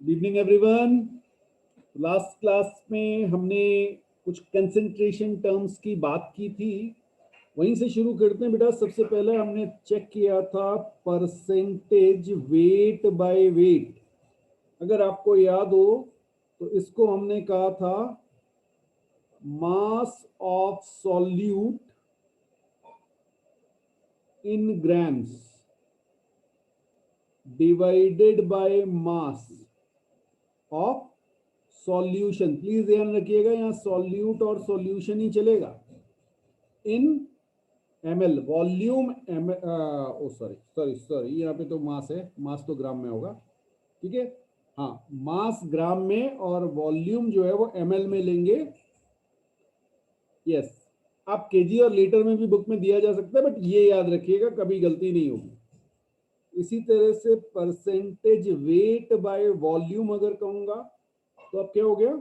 Good evening everyone. Last class में हमने कुछ कंसंट्रेशन टर्म्स की बात की थी, वहीं से शुरू करते हैं बेटा। सबसे पहले हमने चेक किया था परसेंटेज वेट बाय वेट। अगर आपको याद हो तो इसको हमने कहा था mass of solute in grams divided by mass of solution. Please ध्यान रखिएगा, यहाँ सॉल्यूट और सॉल्यूशन ही चलेगा। इन ml वॉल्यूम सॉरी यहाँ पे तो मास है, मास तो ग्राम में होगा, ठीक है। हाँ, मास ग्राम में और वॉल्यूम जो है वो ml में लेंगे। यस, आप केजी और लीटर में भी बुक में दिया जा सकता है, बट ये याद रखिएगा कभी गलती नहीं होगी। इसी तरह से परसेंटेज वेट बाय वॉल्यूम अगर कहूंगा तो अब क्या हो गया,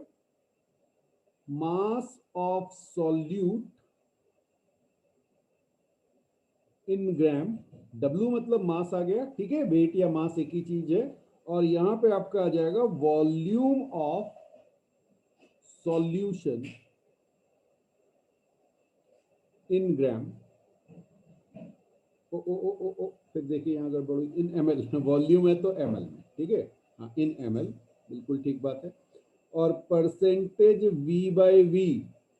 mass of solute in gram. W मतलब मास आ गया, ठीक है, वेट या मास एक ही चीज है। और यहां पे आपका आ जाएगा वॉल्यूम ऑफ सॉल्यूशन इन ग्राम। ओ ओ ओ ओ ओ फिर देखिए यहां अगर बड़ी इन ml वॉल्यूम है तो ml में, ठीक है। हाँ, इन ml, बिल्कुल ठीक बात है। और परसेंटेज V बाय V,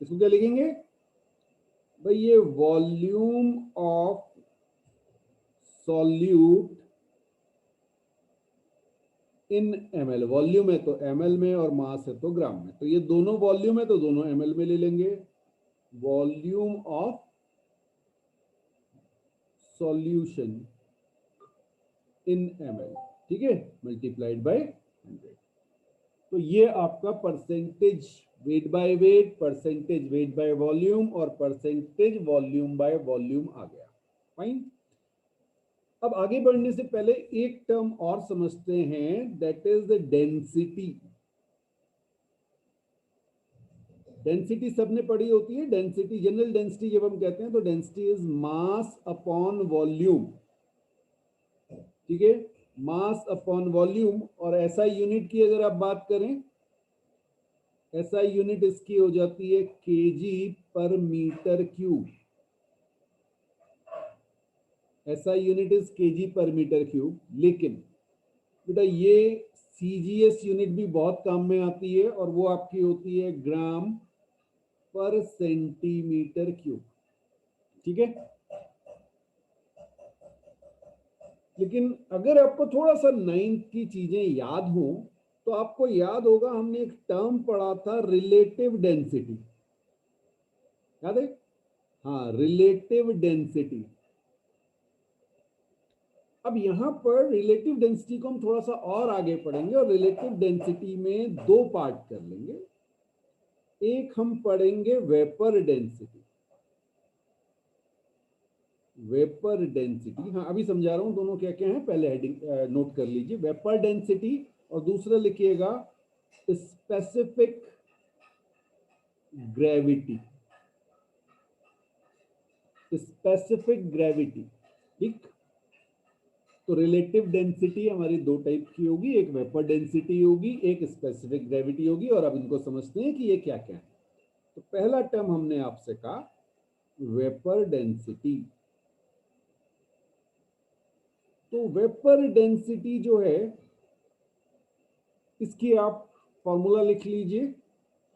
इसको क्या लिखेंगे भाई, ये volume of solute in ml। Volume है तो ml में और मास है तो ग्राम में, तो ये दोनों वॉल्यूम है तो दोनों ml में ले लेंगे। Volume of solution in ml, ठीक है, मल्टीप्लाइड बाय 100। तो ये आपका percentage weight by weight, percentage weight by volume और परसेंटेज वॉल्यूम बाय वॉल्यूम आ गया। फाइन। अब आगे बढ़ने से पहले एक टर्म और समझते हैं, that is the density. Density सबने पढ़ी होती है। डेंसिटी, जनरल डेंसिटी जब हम कहते हैं तो density is mass upon volume, ठीक है, मास अपॉन वॉल्यूम। और एसआई यूनिट की अगर आप बात करें, एसआई यूनिट इसकी हो जाती है KG per metre cube. SI unit is KG per metre cube. लेकिन बेटा ये सीजीएस यूनिट भी बहुत काम में आती है और वो आपकी होती है ग्राम पर सेंटीमीटर क्यूब, ठीक है। लेकिन अगर आपको थोड़ा सा नाइन्थ की चीजें याद हो तो आपको याद होगा हमने एक टर्म पढ़ा था रिलेटिव डेंसिटी, याद है? हाँ, रिलेटिव डेंसिटी। अब यहां पर रिलेटिव डेंसिटी को हम थोड़ा सा और आगे पढ़ेंगे और रिलेटिव डेंसिटी में दो पार्ट कर लेंगे। एक हम पढ़ेंगे वेपर डेंसिटी। वेपर डेंसिटी, हाँ अभी समझा रहा हूं दोनों क्या क्या है, पहले हेडिंग नोट कर लीजिए। वेपर डेंसिटी और दूसरा लिखिएगा स्पेसिफिक ग्रेविटी। स्पेसिफिक ग्रेविटी, ठीक। तो रिलेटिव डेंसिटी हमारी दो टाइप की होगी, एक वेपर डेंसिटी होगी, एक स्पेसिफिक ग्रेविटी होगी। और अब इनको समझते हैं कि ये क्या क्या है। तो पहला टर्म हमने आपसे कहा वेपर डेंसिटी। तो वेपर डेंसिटी जो है इसकी आप फॉर्मूला लिख लीजिए।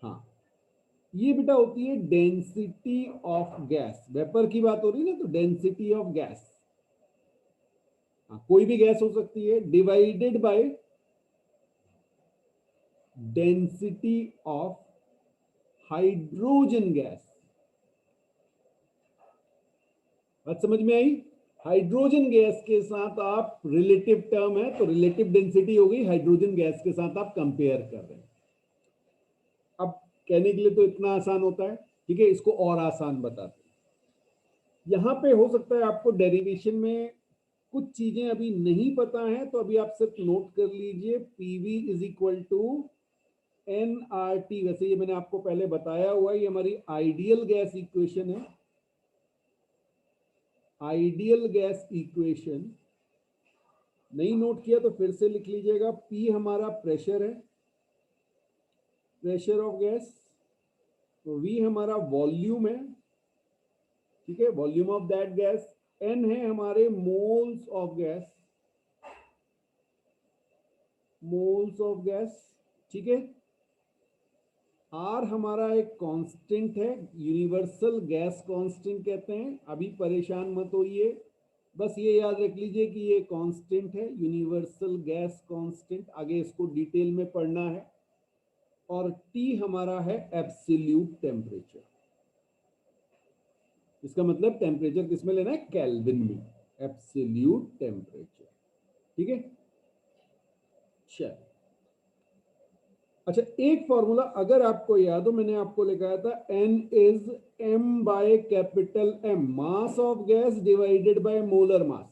हाँ, ये बेटा होती है डेंसिटी ऑफ गैस। वेपर की बात हो रही है ना, तो डेंसिटी ऑफ गैस, हाँ कोई भी गैस हो सकती है, divided by density of hydrogen gas. बात समझ में आई? हाइड्रोजन गैस के साथ आप रिलेटिव टर्म है तो रिलेटिव डेंसिटी हो गई, हाइड्रोजन गैस के साथ आप कंपेयर कर रहे हैं। अब कहने के लिए तो इतना आसान होता है, ठीक है, इसको और आसान बताते हैं। यहां पे हो सकता है आपको डेरिवेशन में कुछ चीजें अभी नहीं पता है, तो अभी आप सिर्फ नोट कर लीजिए PV is equal to NRT. वैसे ये मैंने आपको पहले बताया हुआ है, ये हमारी आइडियल गैस इक्वेशन है। आइडियल गैस इक्वेशन नहीं नोट किया तो फिर से लिख लीजिएगा। P हमारा प्रेशर है, प्रेशर ऑफ गैस। तो V हमारा वॉल्यूम है, ठीक है, volume of that gas. N है हमारे moles of gas, moles of gas, ठीक है। R हमारा एक कांस्टेंट है, यूनिवर्सल गैस कांस्टेंट कहते हैं। अभी परेशान मत होइए, बस ये याद रख लीजिए कि ये कांस्टेंट है, यूनिवर्सल गैस कांस्टेंट। आगे इसको डिटेल में पढ़ना है। और T हमारा है एब्सोल्यूट टेम्परेचर। इसका मतलब टेम्परेचर किस में लेना है? केल्विन में, एब्सोल्यूट टेम्परेचर, ठीक है। चल, अच्छा, एक फॉर्मूला अगर आपको याद हो, मैंने आपको लिखाया था N is M by capital M, mass of gas divided by molar mass,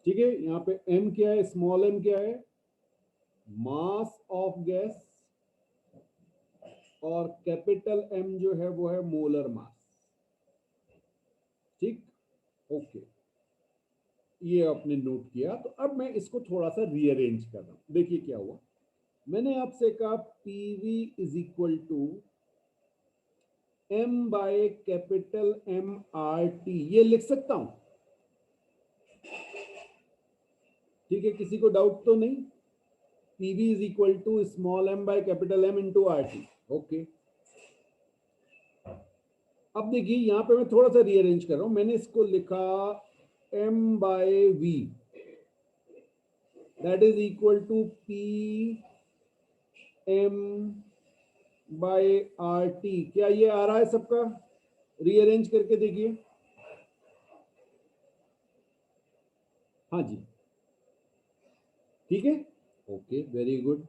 ठीक है। यहाँ पे M क्या है, स्मॉल m क्या है, मास ऑफ गैस, और कैपिटल M जो है वो है मोलर मास, ठीक, ओके। ये आपने नोट किया। तो अब मैं इसको थोड़ा सा रीअरेंज कर रहा हूं। देखिए क्या हुआ, मैंने आपसे कहा PV is equal to M by capital M RT, ये लिख सकता हूं, ठीक है, किसी को डाउट तो नहीं? PV is equal to small m by capital M into RT, okay. अब देखिए यहां पे मैं थोड़ा सा रीअरेंज कर रहा हूं। मैंने इसको लिखा M by V, that is equal to P M by RT। क्या ये आ रहा है सबका? रीअरेंज करके देखिए। हाँ जी, ठीक है, ओके, वेरी गुड।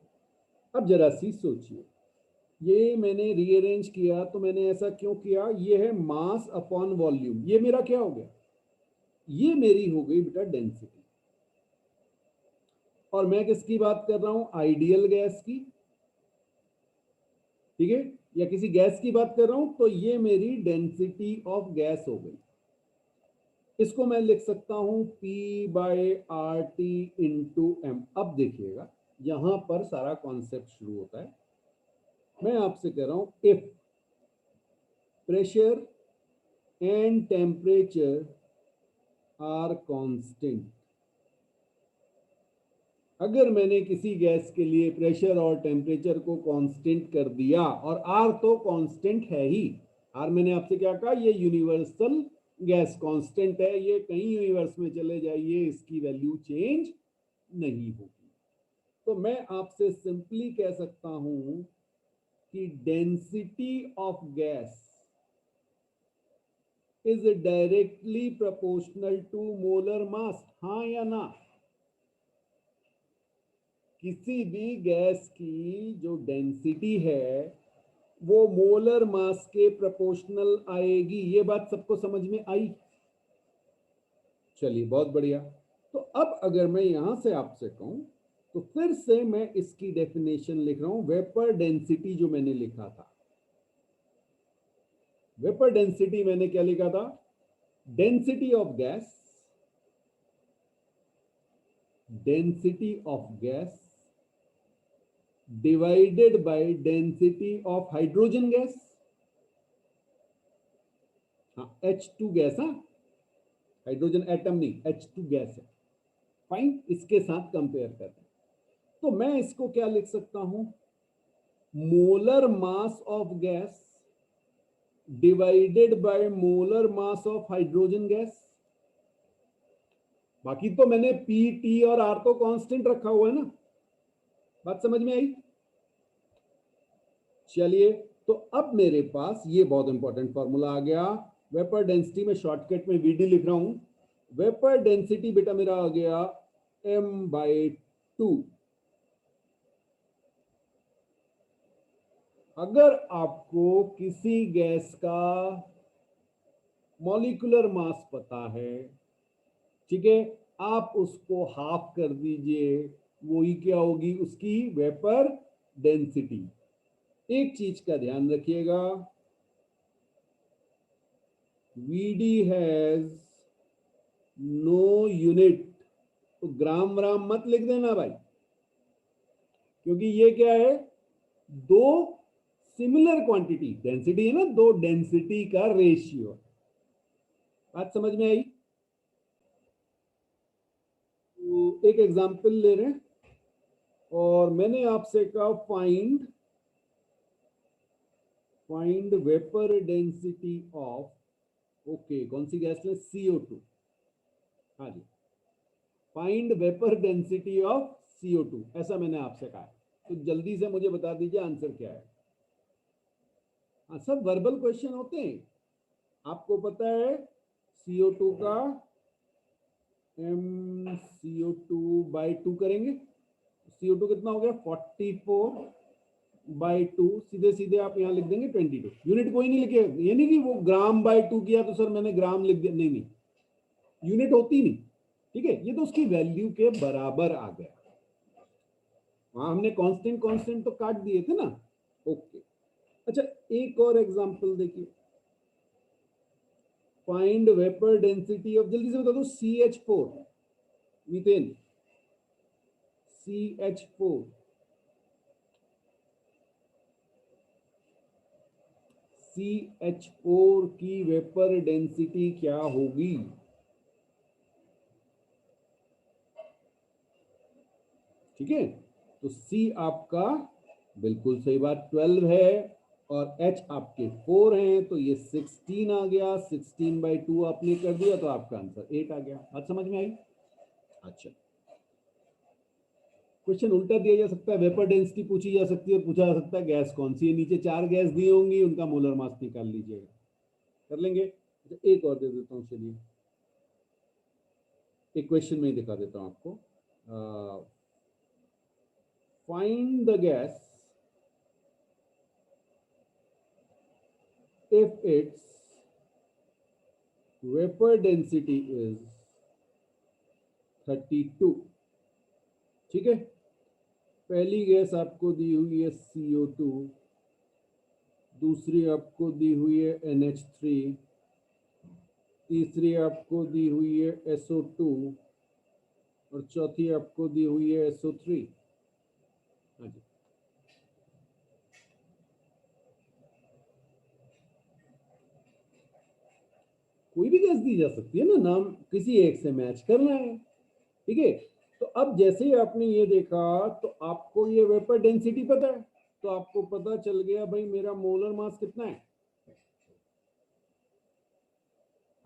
अब जरा सी सोचिए, ये मैंने रीअरेंज किया तो मैंने ऐसा क्यों किया? ये है मास अपॉन वॉल्यूम। ये मेरा क्या हो गया? ये मेरी हो गई बेटा डेंसिटी। और मैं किसकी बात कर रहा हूं? आइडियल गैस की, ठीक है, या किसी गैस की बात कर रहा हूं, तो ये मेरी डेंसिटी ऑफ गैस हो गई। इसको मैं लिख सकता हूं P by R T into M. अब देखिएगा यहां पर सारा कॉन्सेप्ट शुरू होता है। मैं आपसे कह रहा हूं if pressure and temperature are constant, अगर मैंने किसी गैस के लिए प्रेशर और टेम्परेचर को कांस्टेंट कर दिया, और आर तो कांस्टेंट है ही, आर मैंने आपसे क्या कहा, ये यूनिवर्सल गैस कांस्टेंट है, ये कहीं यूनिवर्स में चले जाइए इसकी वैल्यू चेंज नहीं होगी। तो मैं आपसे सिंपली कह सकता हूं कि density of gas is directly proportional to molar mass, हाँ या ना? किसी भी गैस की जो डेंसिटी है वो मोलर मास के प्रोपोर्शनल आएगी। ये बात सबको समझ में आई? चलिए बहुत बढ़िया। तो अब अगर मैं यहां से आपसे कहूं, तो फिर से मैं इसकी डेफिनेशन लिख रहा हूं। वेपर डेंसिटी जो मैंने लिखा था, वेपर डेंसिटी मैंने क्या लिखा था? Density of gas, density of gas divided by density of hydrogen gas, हाँ H2 गैस, हाँ हाइड्रोजन एटम नहीं, H2 गैस है, फाइन। इसके साथ कंपेयर करते हैं तो मैं इसको क्या लिख सकता हूं? Molar mass of gas divided by molar mass of hydrogen gas. बाकी तो मैंने P T और R तो कांस्टेंट रखा हुआ है ना, बात समझ में आई? चलिए, तो अब मेरे पास ये बहुत इंपॉर्टेंट फॉर्मूला आ गया। वेपर डेंसिटी में शॉर्टकट में VD लिख रहा हूं। वेपर डेंसिटी बेटा मेरा आ गया M/2। अगर आपको किसी गैस का मॉलिक्यूलर मास पता है, ठीक है, आप उसको हाफ कर दीजिए, वही क्या होगी? उसकी वेपर डेंसिटी। एक चीज का ध्यान रखिएगा, VD हैज नो यूनिट तो ग्राम व्राम मत लिख देना भाई, क्योंकि ये क्या है, दो सिमिलर क्वांटिटी, डेंसिटी है ना, दो डेंसिटी का रेशियो। बात समझ में आई? तो एक एग्जांपल ले रहे हैं, और मैंने आपसे कहा find vapour density of, okay कौन सी गैस में, CO2। हाँ जी, find vapour density of CO2, ऐसा मैंने आपसे कहा। तो जल्दी से मुझे बता दीजिए आंसर क्या है। हाँ, सब वर्बल क्वेश्चन होते हैं। आपको पता है CO2 का CO2/2 करेंगे, CO2 कितना हो गया, 44/2, सीधे सीधे आप यहाँ लिख देंगे 22। यूनिट कोई नहीं लिखे, ये नहीं कि वो ग्राम/2 किया तो सर मैंने ग्राम लिख दिया, नहीं नहीं, यूनिट होती नहीं। ठीक है, ये तो उसकी वैल्यू के बराबर आ गया। वहां हमने कांस्टेंट कांस्टेंट तो काट दिए थे ना। ओके, अच्छा एक और एग्जांपल देखिए, फाइंड वेपर डेंसिटी ऑफ, जल्दी से बता दो, CH4, मीथेन, CH4, CH4 की वेपर डेंसिटी क्या होगी? ठीक है, तो C आपका बिल्कुल सही बात 12 है, और H आपके 4 हैं, तो ये 16 आ गया। 16/2 आपने कर दिया तो आपका आंसर 8 आ गया। बात समझ में आई? अच्छा, क्वेश्चन उल्टा दिया जा सकता है, वेपर डेंसिटी पूछी जा सकती है, और पूछा जा सकता है गैस कौन सी है। नीचे 4 गैस दी होंगी, उनका मोलर मास निकाल लीजिएगा, कर लेंगे। तो एक और दे देता हूं, चलिए एक क्वेश्चन में ही दिखा देता हूं आपको। Find the gas if its vapor density is 32। ठीक है, पहली गैस आपको दी हुई है CO2, दूसरी आपको दी हुई है NH3, तीसरी आपको दी हुई है SO2, और चौथी आपको दी हुई है SO3। हाँ जी, कोई भी गैस दी जा सकती है ना, नाम किसी एक से मैच करना है। ठीक है, तो अब जैसे ही आपने ये देखा, तो आपको ये वेपर डेंसिटी पता है, तो आपको पता चल गया भाई मेरा मोलर मास कितना है।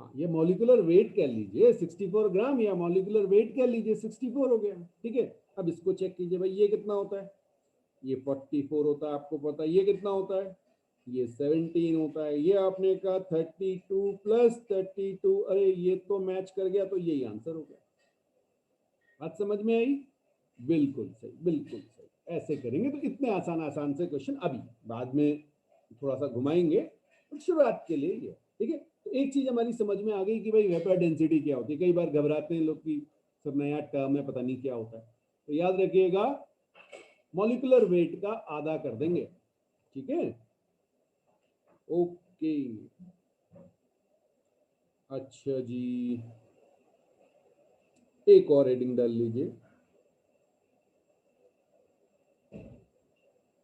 हाँ, ये मॉलिक्यूलर वेट कह लीजिए 64 ग्राम, या मॉलिक्यूलर वेट कह लीजिए 64 हो गया। ठीक है, अब इसको चेक कीजिए भाई, ये कितना होता है, ये 44 होता है, आपको पता है। ये कितना होता है, ये 17 होता है। ये आपने कहा 32 + 32, अरे ये तो मैच कर गया, तो यही आंसर हो गया। बात समझ में आई? बिल्कुल सही, बिल्कुल सही। ऐसे करेंगे तो इतने आसान आसान से क्वेश्चन, अभी बाद में थोड़ा सा घुमाएंगे, तो शुरुआत के लिए ये। ठीक है, तो एक चीज हमारी समझ में आ गई कि भाई वेपर डेंसिटी क्या होती है। कई बार घबराते हैं लोग कि सर नया टर्म है, पता नहीं क्या होता है। तो याद रखिएगा, मॉलिक्यूलर वेट का आधा कर देंगे। ठीक है, ओके, अच्छा जी, एक और हेडिंग डाल लीजिए,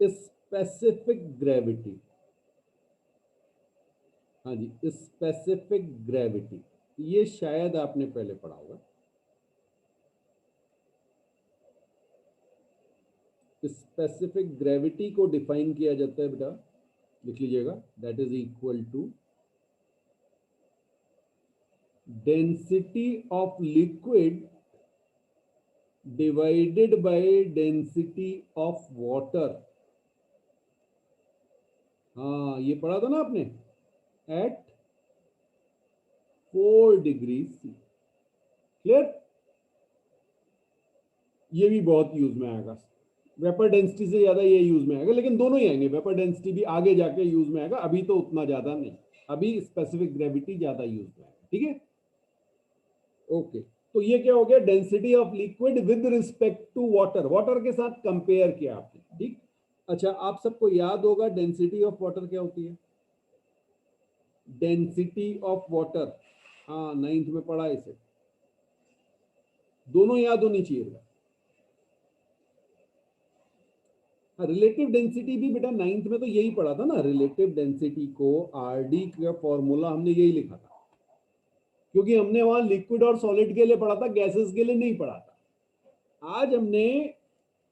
स्पेसिफिक ग्रेविटी। हाँ जी, स्पेसिफिक ग्रेविटी, ये शायद आपने पहले पढ़ा होगा। स्पेसिफिक ग्रेविटी को डिफाइन किया जाता है बेटा, लिख लीजिएगा, that is equal to density of liquid divided by density of water. हाँ, ये पढ़ा था ना आपने, एट 4 डिग्री C। क्लियर? ये भी बहुत यूज में आएगा, वेपर डेंसिटी से ज्यादा ये यूज में आएगा, लेकिन दोनों ही आएंगे, वेपर डेंसिटी भी आगे जाके यूज में आएगा, अभी तो उतना ज्यादा नहीं, अभी स्पेसिफिक ग्रेविटी ज्यादा यूज में आएगा। ठीक है, ओके, तो ये क्या हो गया, density of liquid with respect to water, water के साथ कंपेयर किया आपने। ठीक, अच्छा आप सबको याद होगा डेंसिटी ऑफ वाटर क्या होती है, डेंसिटी ऑफ वाटर, हाँ 9th में पढ़ा इसे, दोनों याद होनी चाहिए। रिलेटिव डेंसिटी भी बेटा 9th में तो यही पढ़ा था ना, रिलेटिव डेंसिटी को आरडी का फॉर्मूला हमने यही लिखा था, क्योंकि हमने वहां लिक्विड और सॉलिड के लिए पढ़ा था, गैसेस के लिए नहीं पढ़ा था। आज हमने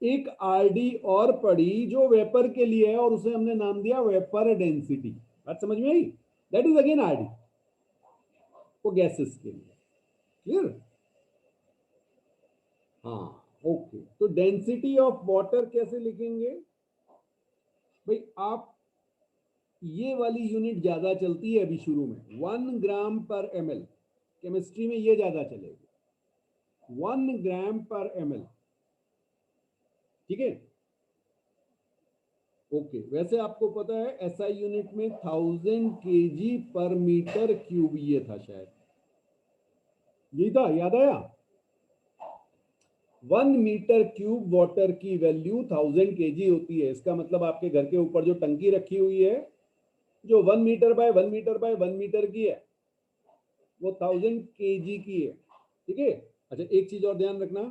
एक आरडी और पढ़ी जो वेपर के लिए है, और उसे हमने नाम दिया वेपर डेंसिटी। बात समझ में आई? दैट इज अगेन आरडी, वो गैसेस के लिए। क्लियर? हाँ, ओके। तो डेंसिटी ऑफ वाटर कैसे लिखेंगे भाई? आप ये वाली यूनिट ज्यादा चलती है अभी शुरू में, 1 ग्राम पर ml। केमिस्ट्री में ये ज्यादा चलेगी, 1 ग्राम पर ml। ठीक है, ओके। वैसे आपको पता है एसआई यूनिट में 1000 kg पर मीटर क्यूब ये था, शायद यही था, याद आया? 1 मीटर क्यूब वाटर की वैल्यू 1000 kg होती है। इसका मतलब आपके घर के ऊपर जो टंकी रखी हुई है, जो 1 metre by 1 metre by 1 metre की है, वो 1000 kg की है। ठीक है। अच्छा, एक चीज और ध्यान रखना,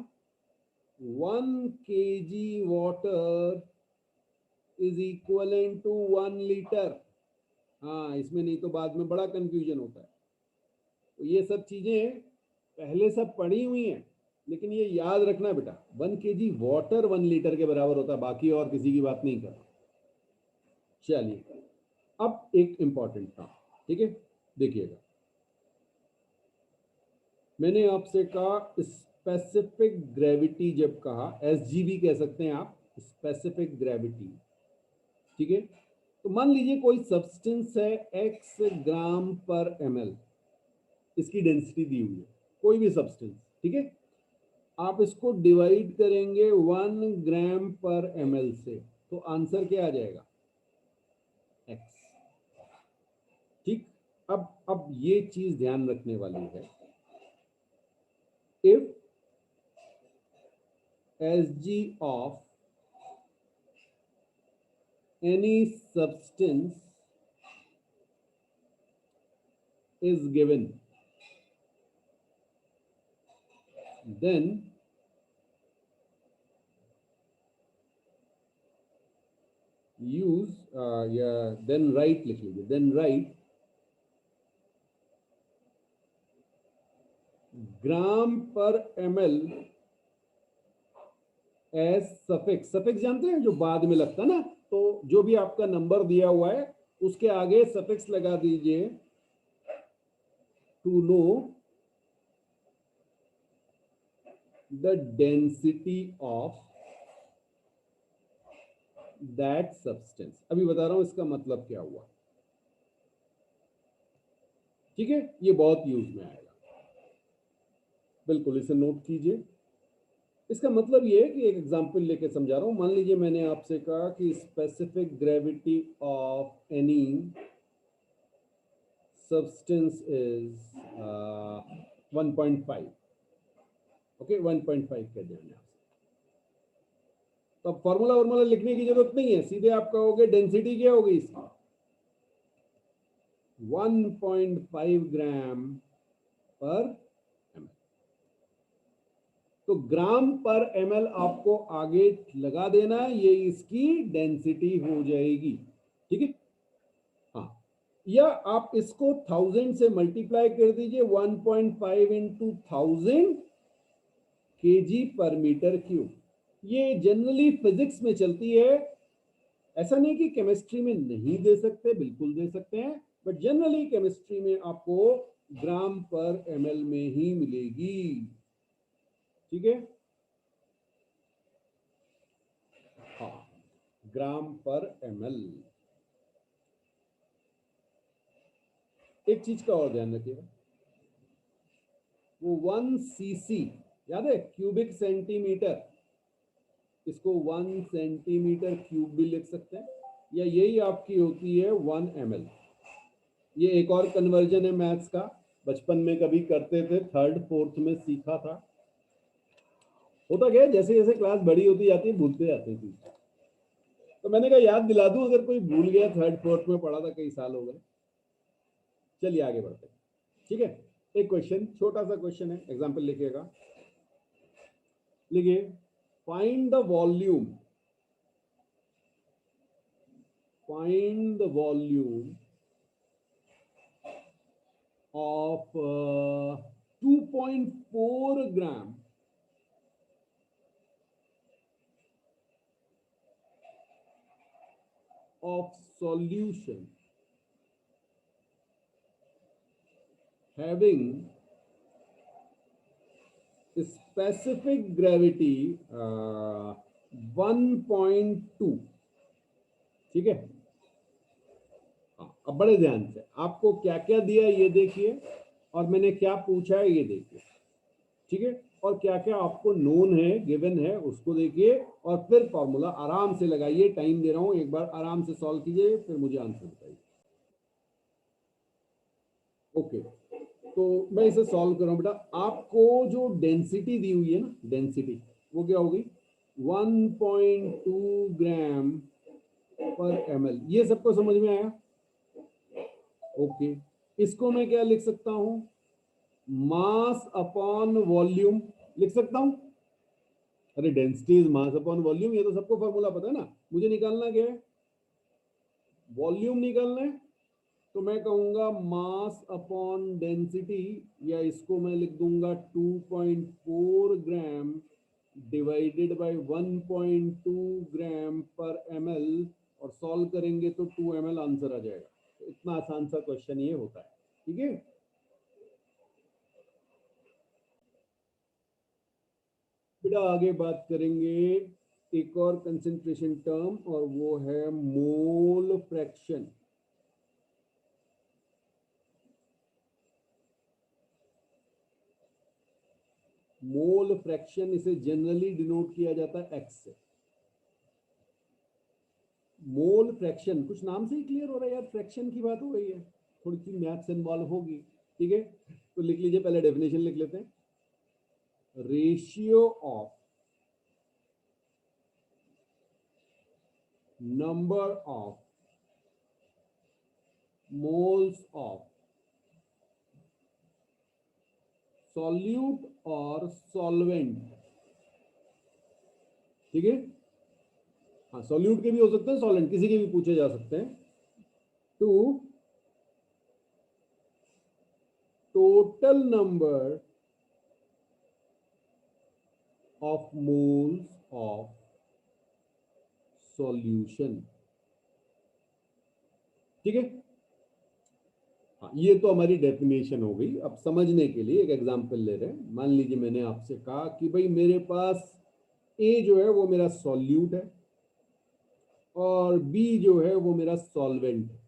1 kg water is equivalent to 1 litre. हाँ, इसमें नहीं तो बाद में बड़ा कंफ्यूजन होता है। तो ये सब चीजें पहले सब पढ़ी हुई हैं, लेकिन ये याद रखना बेटा, 1 kg वाटर 1 लीटर के बराबर होता है, बाकी और किसी की बात नहीं कर रहा। चलिए, अब एक इंपॉर्टेंट था। ठीक है, देखिएगा, मैंने आपसे कहा स्पेसिफिक ग्रेविटी, जब कहा एसजीवी कह सकते हैं आप, स्पेसिफिक ग्रेविटी। ठीक है, तो मान लीजिए कोई सब्सटेंस है x ग्राम पर ml, इसकी डेंसिटी दी हुई है, कोई भी सब्सटेंस। ठीक है, आप इसको डिवाइड करेंगे 1 ग्राम पर ml से, तो आंसर क्या आ जाएगा? x। ठीक, अब ये चीज ध्यान रखने वाली है, if Sg of any substance is given, then use then write, लिख लीजिए, then write ग्राम पर ml एज सफिक्स। सफिक्स जानते हैं, जो बाद में लगता है ना, तो जो भी आपका नंबर दिया हुआ है उसके आगे सफिक्स लगा दीजिए, to know the density of that substance. अभी बता रहा हूं इसका मतलब क्या हुआ। ठीक है, ये बहुत यूज में आएगा, बिल्कुल इसे नोट कीजिए। इसका मतलब ये है कि एक एग्जांपल लेके समझा रहा हूं। मान लीजिए मैंने आपसे कहा कि specific gravity of any substance is 1.5। Okay, 1.5 कर देना। तो फॉर्मूला लिखने की जरूरत नहीं है, सीधे आप कहोगे डेंसिटी क्या होगी इसकी, 1.5 ग्राम पर ml। तो ग्राम पर ml आपको आगे लगा देना है, ये इसकी डेंसिटी हो जाएगी। ठीक है, हाँ, या आप इसको 1000 से मल्टीप्लाई कर दीजिए, 1.5 इंटू 1000 kg पर मीटर क्यूब। ये जनरली फिजिक्स में चलती है, ऐसा नहीं कि केमिस्ट्री में नहीं दे सकते, बिल्कुल दे सकते हैं, बट जनरली केमिस्ट्री में आपको ग्राम पर ml में ही मिलेगी। ठीक है, हाँ, ग्राम पर ml। एक चीज का और ध्यान रखिएगा, वो 1 cc याद है, क्यूबिक सेंटीमीटर, इसको 1 सेंटीमीटर क्यूब भी लिख सकते हैं, या यही आपकी होती है 1 ml। ये एक और कन्वर्जन है मैथ्स का, बचपन में कभी करते थे, 3rd 4th में सीखा था। होता क्या है, जैसे जैसे क्लास बड़ी होती जाती है भूलते जाते हैं, तो मैंने कहा याद दिला दूं, अगर कोई भूल गया, 3rd 4th में पढ़ा था, कई साल हो गए। चलिए आगे बढ़ते हैं। ठीक है, एक क्वेश्चन, छोटा सा क्वेश्चन है, एग्जाम्पल लिखिएगा। लिखिए find the volume, find the volume of 2.4 gram of solution having specific gravity 1.2। ठीक है, अब बड़े ध्यान से, आपको क्या क्या दिया है ये देखिए, और मैंने क्या पूछा है ये देखिए। ठीक है, और क्या क्या आपको नोन है, गिवन है, उसको देखिए, और फिर फॉर्मूला आराम से लगाइए। टाइम दे रहा हूं, एक बार आराम से सॉल्व कीजिए, फिर मुझे आंसर बताइए। ओके, तो मैं इसे सॉल्व कर रहा हूं बेटा। आपको जो डेंसिटी दी हुई है ना, डेंसिटी वो क्या होगी, 1.2 ग्राम पर ml। ये सबको समझ में आया? ओके, इसको मैं क्या लिख सकता हूं, मास अपॉन वॉल्यूम लिख सकता हूं। अरे density is mass upon volume, ये तो सबको फॉर्मूला पता है ना। मुझे निकालना क्या है, वॉल्यूम निकालना है, तो मैं कहूंगा मास अपॉन डेंसिटी, या इसको मैं लिख दूंगा 2.4 ग्राम डिवाइडेड बाय 1.2 ग्राम पर ml, और सॉल्व करेंगे तो 2 ml आंसर आ जाएगा। तो इतना आसान सा क्वेश्चन ये होता है। ठीक है, बेटा आगे बात करेंगे एक और कंसेंट्रेशन टर्म, और वो है मोल फ्रैक्शन। मोल फ्रैक्शन, इसे जनरली डिनोट किया जाता है एक्स से। मोल फ्रैक्शन, कुछ नाम से ही क्लियर हो रहा है यार, फ्रैक्शन की बात हो रही है, थोड़ी सी मैथ्स इन्वॉल्व होगी। ठीक है, तो लिख लीजिए, पहले डेफिनेशन लिख लेते हैं। Ratio of number of moles of solute और सॉल्वेंट। ठीक है, हाँ सॉल्यूट के भी हो सकते हैं, सॉल्वेंट किसी के भी पूछे जा सकते हैं। To total number of moles of solution. ठीक है, हाँ ये तो हमारी डेफिनेशन हो गई। अब समझने के लिए एक एग्जांपल ले रहे हैं। मान लीजिए मैंने आपसे कहा कि भाई मेरे पास ए जो है वो मेरा सॉल्यूट है, और बी जो है वो मेरा सॉल्वेंट है।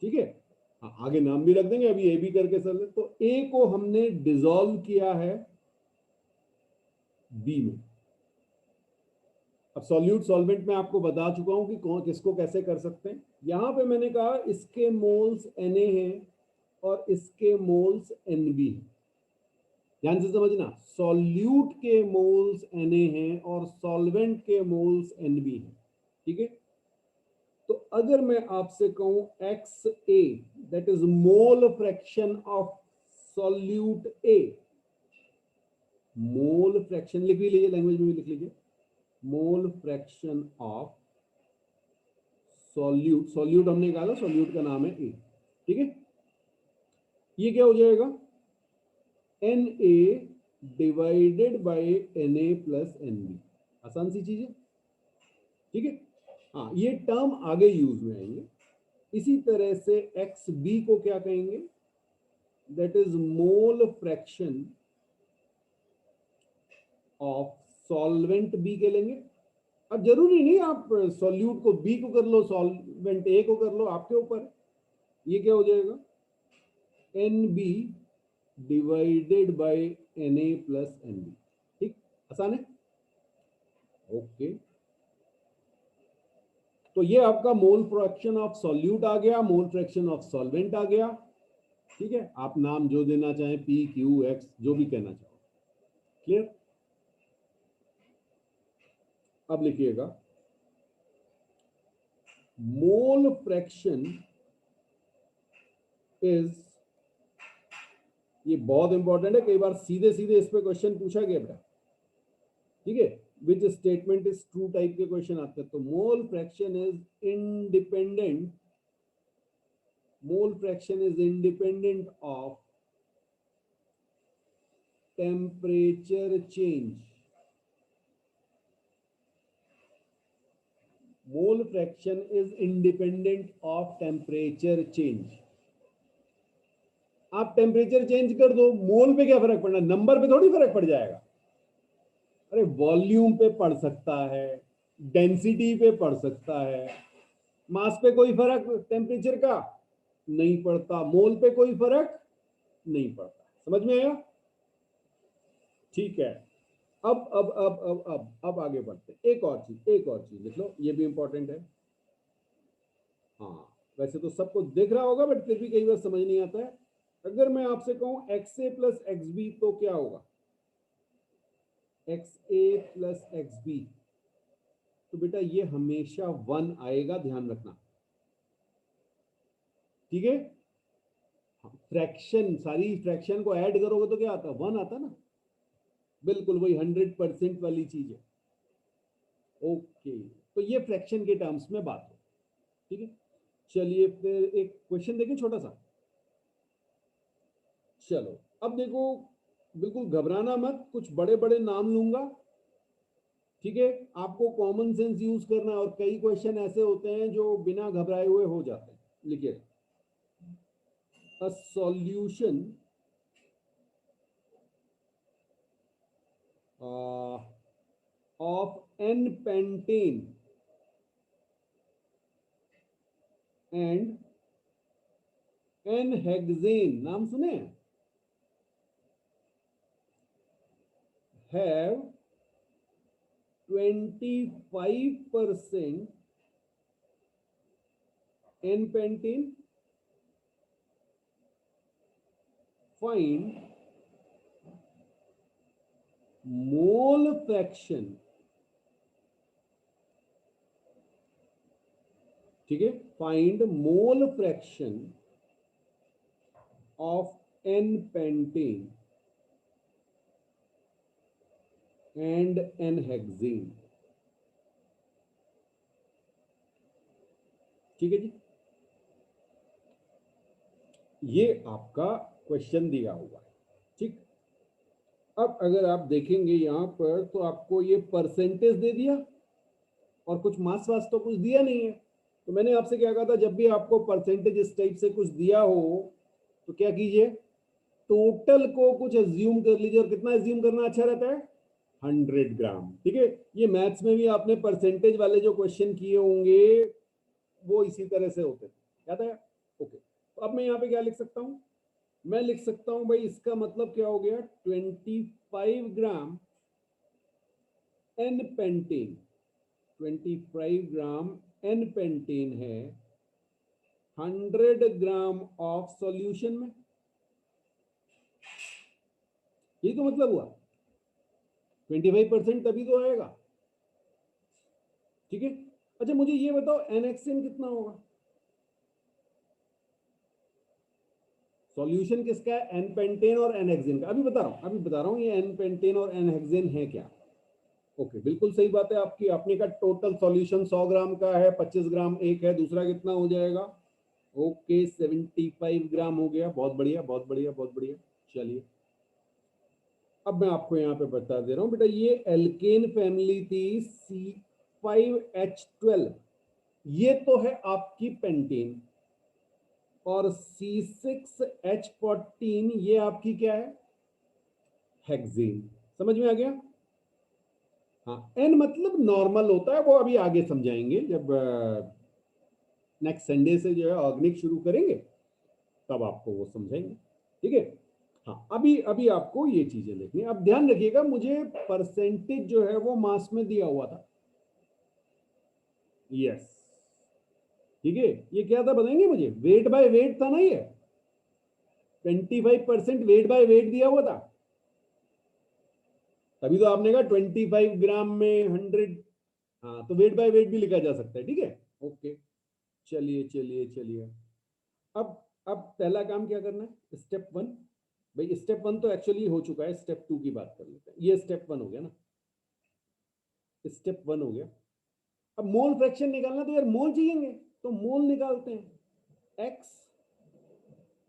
ठीक है, हाँ आगे नाम भी रख देंगे, अभी ए बी करके चल। तो ए को हमने डिसॉल्व किया है बी में। अब सॉल्यूट सॉल्वेंट में आपको बता चुका हूं कि कौन किसको कैसे कर सकते हैं। यहां पे मैंने कहा इसके मोल्स Na हैं और इसके मोल्स Nb हैं। ध्यान से समझना, सॉल्यूट के मोल्स Na हैं और सॉल्वेंट के मोल्स Nb हैं। ठीक है, तो अगर मैं आपसे कहूं XA, that is mole fraction of solute A, mole fraction लिख भी लीजिए, लैंग्वेज में भी लिख लीजिए, मोल फ्रैक्शन ऑफ सॉल्यूट, सॉल्यूट हमने कहा था, सॉल्यूट का नाम है ए। ठीक है, ये क्या हो जाएगा, N A divided by N A plus N B. आसान सी चीज है। ठीक है, हाँ ये टर्म आगे यूज में आएंगे। इसी तरह से एक्स बी को क्या कहेंगे, that is mole fraction of solvent B के लेंगे। अब जरूरी नहीं आप सॉल्यूट को बी को कर लो, सॉल्वेंट ए को कर लो, आपके ऊपर। ये क्या हो जाएगा, N B divided by N A plus N B. ठीक, आसान है। ओके, तो ये आपका मोल फ्रैक्शन ऑफ सॉल्यूट आ गया, मोल फ्रैक्शन ऑफ सॉल्वेंट आ गया। ठीक है, आप नाम जो देना चाहें, पी क्यू एक्स जो भी कहना चाहो। क्लियर, अब लिखिएगा मोल फ्रैक्शन इज, ये बहुत इंपॉर्टेंट है, कई बार सीधे सीधे इस पे क्वेश्चन पूछा गया बेटा। ठीक है, which statement is true type के क्वेश्चन आते हैं। तो mole fraction is independent, mole fraction is independent of temperature change. Mole fraction is independent of temperature change. आप टेम्परेचर चेंज कर दो, मोल पे क्या फर्क पड़ना, नंबर पे थोड़ी फर्क पड़ जाएगा। अरे वॉल्यूम पे पड़ सकता है, डेंसिटी पे पड़ सकता है, मास पे कोई फर्क टेम्परेचर का नहीं पड़ता, मोल पे कोई फर्क नहीं पड़ता। समझ में आया? ठीक है। अब आगे बढ़ते हैं। एक और चीज लिख लो, ये भी इंपॉर्टेंट है। हाँ, वैसे तो सबको दिख रहा होगा, बट फिर भी कई बार समझ नहीं आता है। अगर मैं आपसे कहूं एक्स ए प्लस एक्स बी तो क्या होगा? एक्स ए प्लस एक्स बी, तो बेटा ये हमेशा 1 आएगा, ध्यान रखना। ठीक है, फ्रैक्शन, सारी फ्रैक्शन को ऐड करोगे तो क्या आता है? 1 आता ना। बिल्कुल वही 100% वाली चीज है। ओके, तो ये फ्रैक्शन के टर्म्स में बात हो। ठीक है, चलिए फिर एक क्वेश्चन देखें छोटा सा। चलो अब देखो, बिल्कुल घबराना मत, कुछ बड़े बड़े नाम लूंगा। ठीक है, आपको कॉमन सेंस यूज करना है, और कई क्वेश्चन ऐसे होते हैं जो बिना घबराए हुए हो जाते हैं। लिखिए, a solution of N pentane and N hexane, नाम सुने? Have 25% N pentane, find mole fraction. ठीक है, find mole fraction of N pentane and N hexane. ठीक है जी, ये आपका क्वेश्चन दिया हुआ है। ठीक, अब अगर आप देखेंगे यहां पर, तो आपको ये परसेंटेज दे दिया और कुछ मास वास तो कुछ दिया नहीं है। तो मैंने आपसे क्या कहा था, जब भी आपको परसेंटेज इस टाइप से कुछ दिया हो तो क्या कीजिए, टोटल को कुछ एज्यूम कर लीजिए। और कितना एज्यूम करना अच्छा रहता है? 100 ग्राम। ठीक है, ये मैथ्स में भी आपने परसेंटेज वाले जो क्वेश्चन किए होंगे वो इसी तरह से होते थे, याद है? ओके, तो अब मैं यहाँ पे क्या लिख सकता हूँ? मैं लिख सकता हूं भाई, इसका मतलब क्या हो गया, 25 gram N pentane, 25 gram N pentane है 100 ग्राम ऑफ सॉल्यूशन में। यही तो मतलब हुआ, 25% तभी तो आएगा। ठीक है, अच्छा मुझे ये बताओ एनएक्सिन कितना होगा? सॉल्यूशन किसका है? एन पेंटेन और एनहेक्सेन का। अभी बता रहा हूं ये एन पेंटेन और एनहेक्सेन है क्या। ओके, बिल्कुल सही बात है आपकी। आपने का टोटल सॉल्यूशन 100 ग्राम का है, 25 ग्राम एक है, दूसरा कितना हो जाएगा? ओके, 75 ग्राम हो गया। बहुत बढ़िया, बहुत बढ़िया, बहुत बढ़िया। चलिए अब मैं आपको यहाँ पे बता दे रहा हूँ बेटा, ये एल्केन फैमिली थी C5H12, ये तो है आपकी पेंटेन। और C6H14 ये आपकी क्या है? हेक्सेन। समझ में आ गया? हाँ, एन मतलब नॉर्मल होता है, वो अभी आगे समझाएंगे जब नेक्स्ट संडे से जो है ऑर्गेनिक शुरू करेंगे, तब आपको वो समझाएंगे। ठीक है, हाँ अभी अभी आपको ये चीजें लिखनी है। अब ध्यान रखिएगा, मुझे परसेंटेज जो है वो मास में दिया हुआ था। यस, ठीक है, ये क्या था बताएंगे मुझे? वेट बाय वेट था ना ये, 25% वेट बाय वेट दिया हुआ था। तभी तो आपने कहा 25 ग्राम में 100। हाँ, तो वेट बाय वेट भी लिखा जा सकता है। ठीक है, ओके, चलिए चलिए चलिए। अब पहला काम क्या करना है? स्टेप 1। भाई स्टेप 1 तो एक्चुअली हो चुका है, स्टेप 2 की बात कर लेते हैं। ये स्टेप 1 हो गया ना। स्टेप 1 हो गया। अब मोल फ्रैक्शन निकालना, तो यार मोल चाहिए, तो मोल निकालते हैं। एक्स,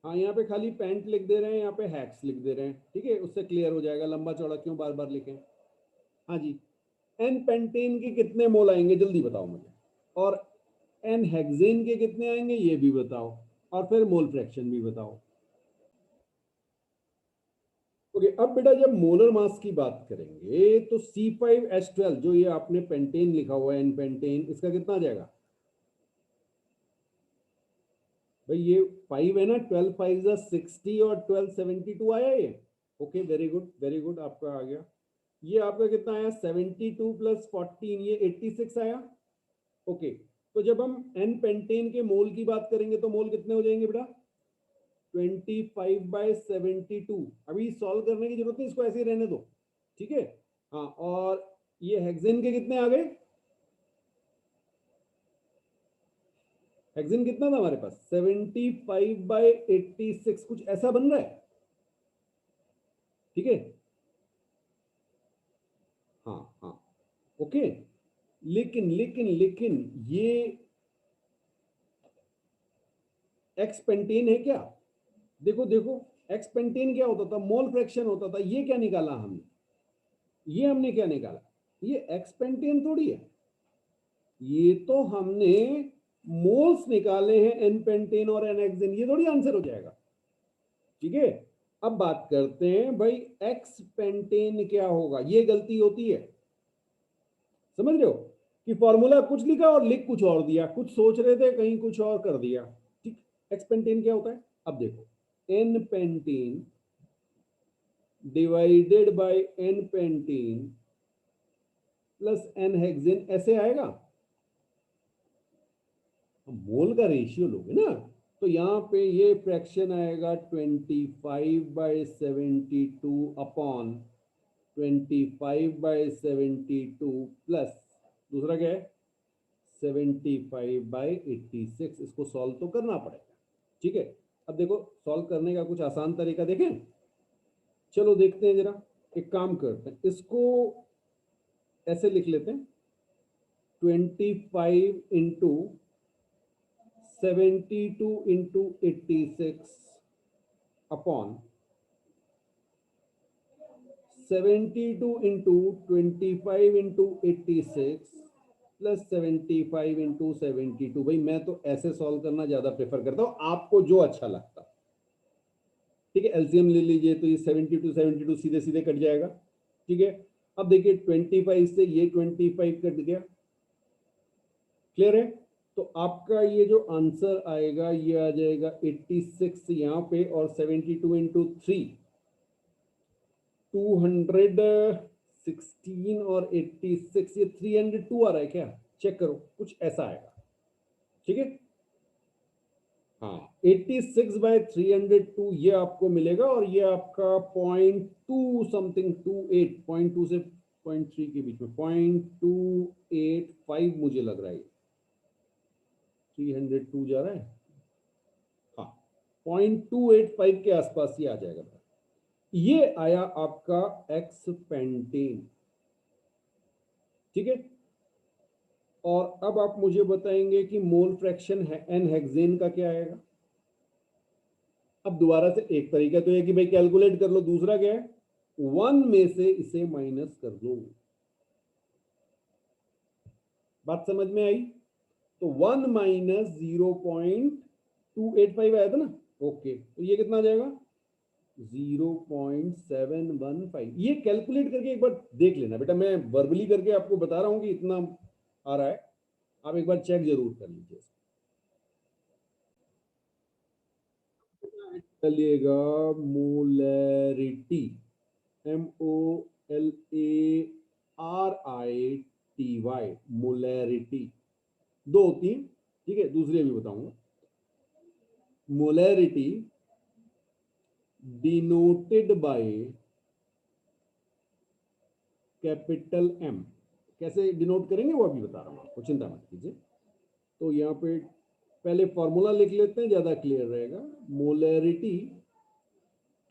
हाँ यहाँ पे खाली पेंट लिख दे रहे हैं, यहाँ पे हैक्स लिख दे रहे हैं, ठीक है, उससे क्लियर हो जाएगा, लंबा चौड़ा क्यों बार बार लिखें। हाँ जी, एन पेंटेन के कितने मोल आएंगे जल्दी बताओ मुझे, और एन हेक्सेन के कितने आएंगे ये भी बताओ, और फिर मोल फ्रैक्शन भी बताओ। ओके, अब बेटा जब मोलर मास की बात करेंगे तो C5H12 जो ये आपने पेंटेन लिखा हुआ है, एन पेंटेन, इसका कितना आ जाएगा भाई? ये 5 है ना, 12 5 60 और 1272 आया ये। Okay, very good very good, आपका आ गया। ये आपका कितना आया? 72 प्लस 14, ये 86 आया। ओके, तो जब हम एन पेंटेन के मोल की बात करेंगे तो मोल कितने हो जाएंगे बेटा? 25/72। अभी सॉल्व करने की जरूरत नहीं, इसको ऐसे ही रहने दो, ठीक है। हाँ, और ये हेक्सेन के कितने आ गए? हेक्सेन कितना था हमारे पास? 75/86, कुछ ऐसा बन रहा है, ठीक है। हाँ हाँ, ओके, लेकिन लेकिन लेकिन ये एक्स पेंटेन है क्या? देखो देखो, एक्स पेंटेन क्या होता था? मोल फ्रैक्शन होता था। ये क्या निकाला हमने? ये हमने क्या निकाला? ये एक्स पेंटेन थोड़ी है, ये तो हमने मोल्स निकाले हैं, एन पेंटेन और एन हेक्सेन, ये थोड़ी आंसर हो जाएगा, ठीक है। अब बात करते हैं भाई, एक्स पेंटेन क्या होगा? ये गलती होती है, समझ रहे हो, कि फॉर्मूला कुछ लिखा और लिख कुछ और दिया, कुछ सोच रहे थे कहीं कुछ और कर दिया, ठीक। एक्स पेंटेन क्या होता है? अब देखो, N pentane divided by N pentane plus N hexane, ऐसे आएगा। मोल का रेशियो लोगे ना, तो यहाँ पे ये फ्रैक्शन आएगा 25/72 अपॉन 25/72 प्लस दूसरा क्या है? 75/86। इसको सॉल्व तो करना पड़ेगा, ठीक है। अब देखो, सॉल्व करने का कुछ आसान तरीका देखें, चलो देखते हैं जरा। एक काम करते हैं, इसको ऐसे लिख लेते हैं, 25/72 × 86 अपॉन 72 × 25 × 86 प्लस 75 × 72। भाई मैं तो ऐसे सॉल्व करना ज्यादा प्रेफर करता हूं, आपको जो अच्छा लगता, ठीक है। एलसीएम ले लीजिए, तो ये 72 सीधे सीधे कट जाएगा, ठीक है। अब देखिए 25 से ये 25 कट गया, क्लियर है। तो आपका ये जो आंसर आएगा ये आ जाएगा 86 यहाँ पे, और 72 × 3 216, और 86 ये 302 आ रहा है क्या? चेक करो, कुछ ऐसा आएगा, ठीक है। हाँ, 86/302 ये आपको मिलेगा, और ये आपका 0.2 समथिंग, 0.2 से 0.3 के बीच में, 0.285 मुझे लग रहा है, 302 जा रहा है, हाँ 0.285 के आसपास ये आ जाएगा। ये आया आपका एक्स पेंटेन, ठीक है। और अब आप मुझे बताएंगे कि मोल फ्रैक्शन है एन हेक्सेन का क्या आएगा? अब दोबारा से एक तरीका तो है कि भाई कैलकुलेट कर लो, दूसरा क्या है? 1 में से इसे माइनस कर दो। बात समझ में आई? तो 1 माइनस 0.285 आया था ना, ओके, तो ये कितना आ जाएगा? 0.715। ये कैलकुलेट करके एक बार देख लेना बेटा, मैं वर्बली करके आपको बता रहा हूं कि इतना आ रहा है, आप एक बार चेक जरूर कर लीजिए। चलिएगा, मोलैरिटी, MOLARITY, मोलैरिटी दो होती है, ठीक है, दूसरी भी बताऊंगा। Molarity denoted by capital M, कैसे डिनोट करेंगे वो अभी बता रहा हूं आपको, चिंता मत कीजिए। तो यहाँ पे पहले फॉर्मूला लिख लेते हैं, ज्यादा क्लियर रहेगा। Molarity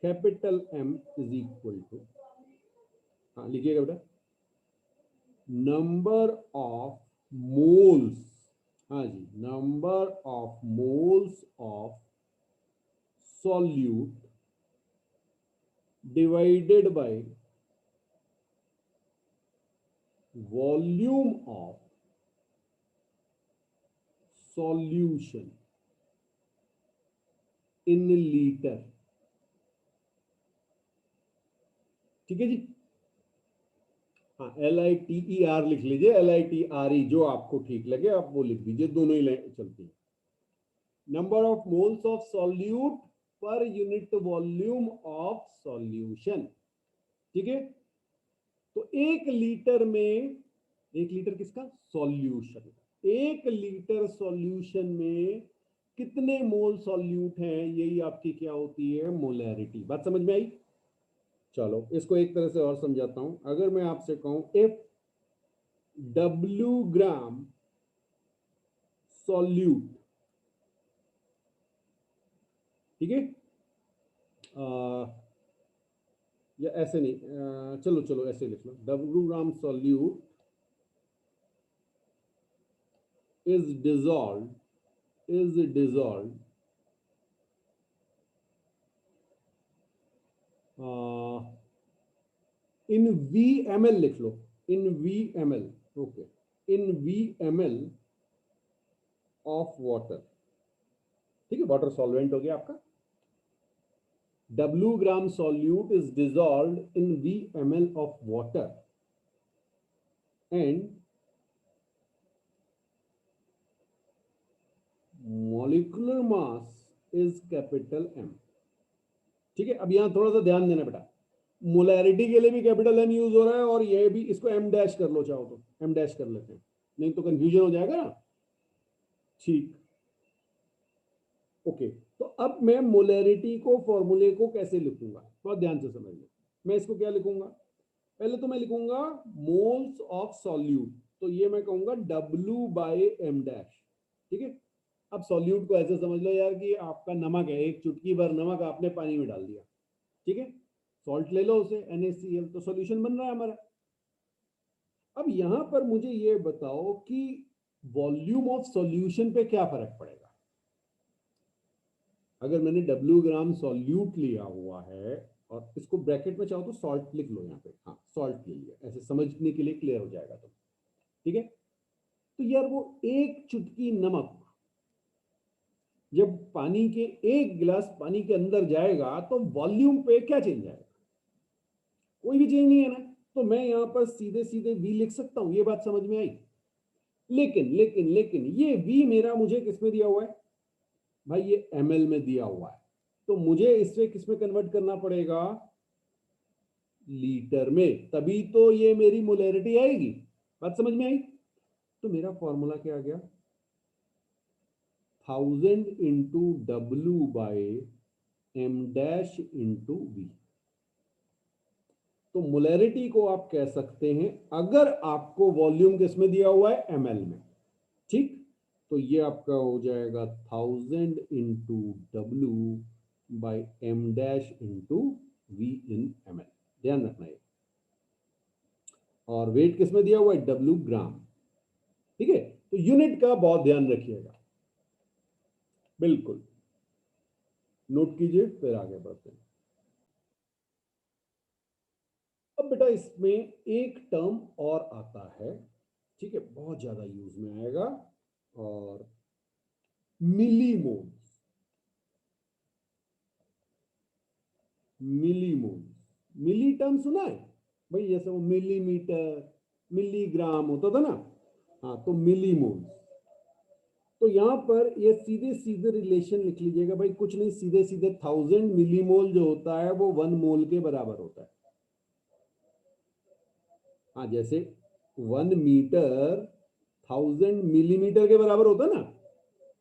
capital M is equal to, हाँ लिखिएगा बेटा, नंबर ऑफ मोल्स, हाँ जी, number of moles of solute divided by volume of solution in litre. ठीक है जी। हाँ, LITER लिख लीजिए, LITRE, जो आपको ठीक लगे आप वो लिख दीजिए, दोनों ही चलती है। Number of moles of solute per unit volume of solution. ठीक है, तो 1 लीटर में, 1 लीटर किसका? सॉल्यूशन। 1 लीटर सॉल्यूशन में कितने मोल सॉल्यूट हैं, यही आपकी क्या होती है? मोलैरिटी। बात समझ में आई? चलो इसको एक तरह से और समझाता हूं। अगर मैं आपसे कहूं इफ W ग्राम सॉल्यूट, ठीक है, या ऐसे नहीं, चलो चलो ऐसे लिख लो, W gram solute is dissolved in VML, लिख लो in VML, okay, in VML of water. ठीक है, वाटर सॉल्वेंट हो गया आपका। W gram solute is dissolved in VML of water and molecular mass is capital M। ठीक है, अब यहां थोड़ा सा ध्यान देना बेटा, मोलैरिटी के लिए भी कैपिटल M यूज हो रहा है, और ये भी, इसको M डैश कर लो, चाहो तो M डैश कर लेते हैं, नहीं तो कंफ्यूजन हो जाएगा ना। ठीक, ओके। तो अब मैं मोलैरिटी को, फॉर्मूले को कैसे लिखूंगा, बहुत ध्यान से समझ लो। मैं इसको क्या लिखूंगा? पहले तो मैं लिखूंगा मोल्स ऑफ सॉल्यूट, तो ये मैं कहूंगा W बाय M डैश। ठीक है, अब सॉल्यूट को ऐसे समझ लो यार कि आपका नमक है, एक चुटकी भर नमक आपने पानी में डाल दिया, ठीक है, सॉल्ट ले लो उसे, NaCl, तो सॉल्यूशन बन रहा है हमारा। अब यहां पर मुझे ये बताओ कि वॉल्यूम ऑफ सॉल्यूशन पे क्या फर्क पड़ेगा। अगर मैंने W ग्राम सॉल्यूट लिया हुआ है, और इसको ब्रैकेट में चाहो तो सॉल्ट लिख लो यहाँ पे, हाँ सॉल्ट ले लिया, ऐसे समझने के लिए क्लियर हो जाएगा। तो ठीक है, तो यार वो एक चुटकी नमक जब पानी के, 1 गिलास पानी के अंदर जाएगा तो वॉल्यूम पे क्या चेंज आएगा? कोई भी चेंज नहीं है ना। तो मैं यहां पर सीधे सीधे V लिख सकता हूं, ये बात समझ में आई। लेकिन लेकिन लेकिन ये V मेरा मुझे किसमें दिया हुआ है भाई? ये ml में दिया हुआ है, तो मुझे इससे किसमें कन्वर्ट करना पड़ेगा? लीटर में, तभी तो ये मेरी मोलैरिटी आएगी। बात समझ में आई? तो मेरा फॉर्मूला क्या आ गया? 1000 into W by M dash into V। तो मोलैरिटी को आप कह सकते हैं, अगर आपको वॉल्यूम किसमें दिया हुआ है? ml में। ठीक, तो ये आपका हो जाएगा 1000 into W by M dash into V in ml। ध्यान रखना है, और वेट किसमें दिया हुआ है? W ग्राम। ठीक है, तो यूनिट का बहुत ध्यान रखिएगा, बिल्कुल नोट कीजिए, फिर आगे बढ़ते हैं। अब बेटा इसमें एक टर्म और आता है, ठीक है, बहुत ज्यादा यूज में आएगा, और मिलीमोल। मिलीमोल, मिली टर्म सुना है भाई? जैसे वो मिलीमीटर, मिलीग्राम होता था ना, हाँ, तो मिलीमोल। तो यहां पर ये सीधे सीधे रिलेशन लिख लीजिएगा भाई, कुछ नहीं, सीधे सीधे 1000 मिलीमोल जो होता है वो 1 मोल के बराबर होता है। हाँ, जैसे 1 मीटर 1000 मिलीमीटर के बराबर होता है ना,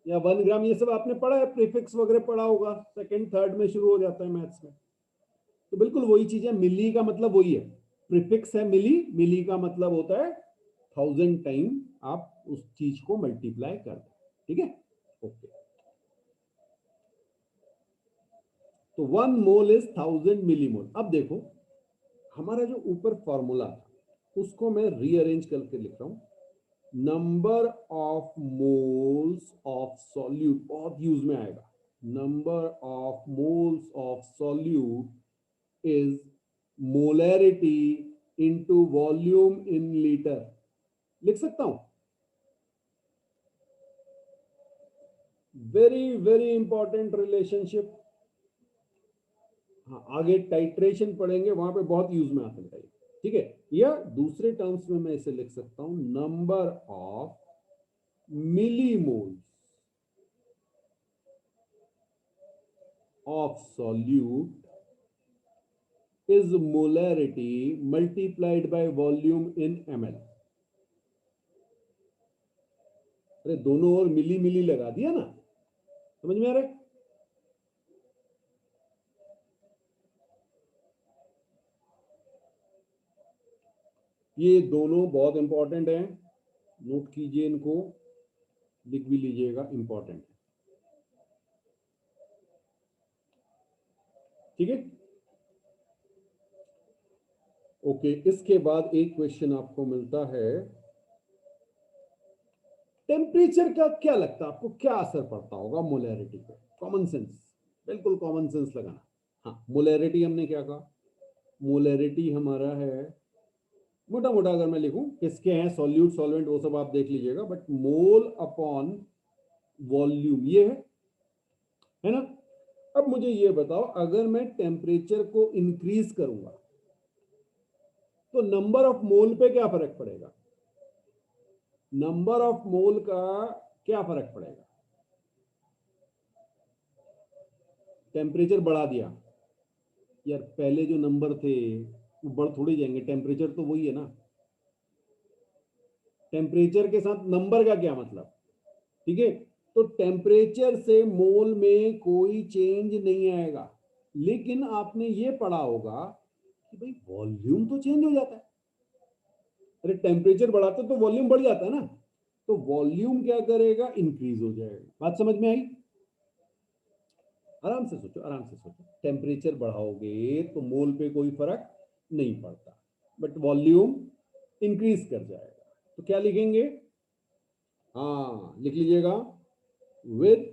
या 1 ग्राम, ये सब आपने पढ़ा है, प्रीफिक्स वगैरह पढ़ा होगा, सेकंड थर्ड में शुरू हो जाता है मैथ्स में। तो बिल्कुल वही चीज है, मिली का मतलब वही है, प्रीफिक्स है मिली, मिली का मतलब होता है 1000 टाइम आप उस चीज को मल्टीप्लाई कर दो। ठीक है, ओके। तो 1 मोल इज 1000 मिलीमोल। अब देखो हमारा जो ऊपर फॉर्मूला था, उसको मैं रीअरेंज करके लिख रहा हूं, number of moles of solute, बहुत यूज में आएगा, number of moles of solute is molarity into volume in litre, लिख सकता हूं। Very very important relationship. हाँ, आगे टाइट्रेशन पढ़ेंगे, वहां पे बहुत यूज में आता है, ठीक है। या दूसरे टर्म्स में मैं इसे लिख सकता हूं, number of millimoles of solute is molarity multiplied by volume in ml। अरे दोनों ओर मिली मिली लगा दिया ना, समझ में आ रहा है? ये दोनों बहुत इंपॉर्टेंट हैं, नोट कीजिए इनको, लिख भी लीजिएगा, इंपॉर्टेंट है, ठीक है। ओके, इसके बाद एक क्वेश्चन आपको मिलता है, टेम्परेचर का क्या लगता है आपको, क्या असर पड़ता होगा मोलैरिटी पे? कॉमन सेंस, बिल्कुल कॉमन सेंस लगाना। हाँ, मोलैरिटी हमने क्या कहा, मोलैरिटी हमारा है, मोटा मोटा अगर मैं लिखूं, किसके हैं, सॉल्यूट सॉल्वेंट वो सब आप देख लीजिएगा, बट मोल अपॉन वॉल्यूम ये है ना। अब मुझे ये बताओ, अगर मैं टेम्परेचर को इंक्रीज करूंगा तो नंबर ऑफ मोल पे क्या फर्क पड़ेगा, नंबर ऑफ मोल का क्या फर्क पड़ेगा? टेम्परेचर बढ़ा दिया, यार पहले जो नंबर थे वो बढ़ थोड़ी जाएंगे, टेम्परेचर तो वही है ना। टेम्परेचर के साथ नंबर का क्या मतलब, ठीक है। तो टेम्परेचर से मोल में कोई चेंज नहीं आएगा, लेकिन आपने ये पढ़ा होगा कि भाई वॉल्यूम तो चेंज हो जाता है। अरे टेम्परेचर बढ़ाते तो वॉल्यूम बढ़ जाता है ना, तो वॉल्यूम क्या करेगा, इंक्रीज हो जाएगा। बात समझ में आई? आराम से सोचो, आराम से सोचो, टेम्परेचर बढ़ाओगे तो मोल पे कोई फर्क नहीं पड़ता, बट वॉल्यूम इंक्रीज कर जाएगा। तो क्या लिखेंगे, हाँ लिख लीजिएगा, with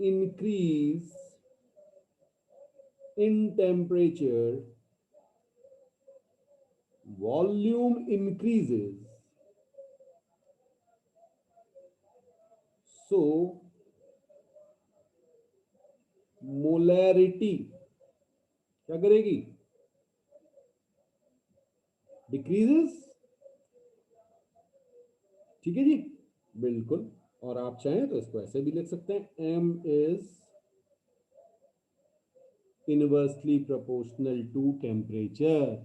increase in temperature volume increases, so molarity क्या करेगी, डिक्रीजेस, ठीक है जी, बिल्कुल। और आप चाहें तो इसको ऐसे भी लिख सकते हैं, m is inversely proportional to temperature,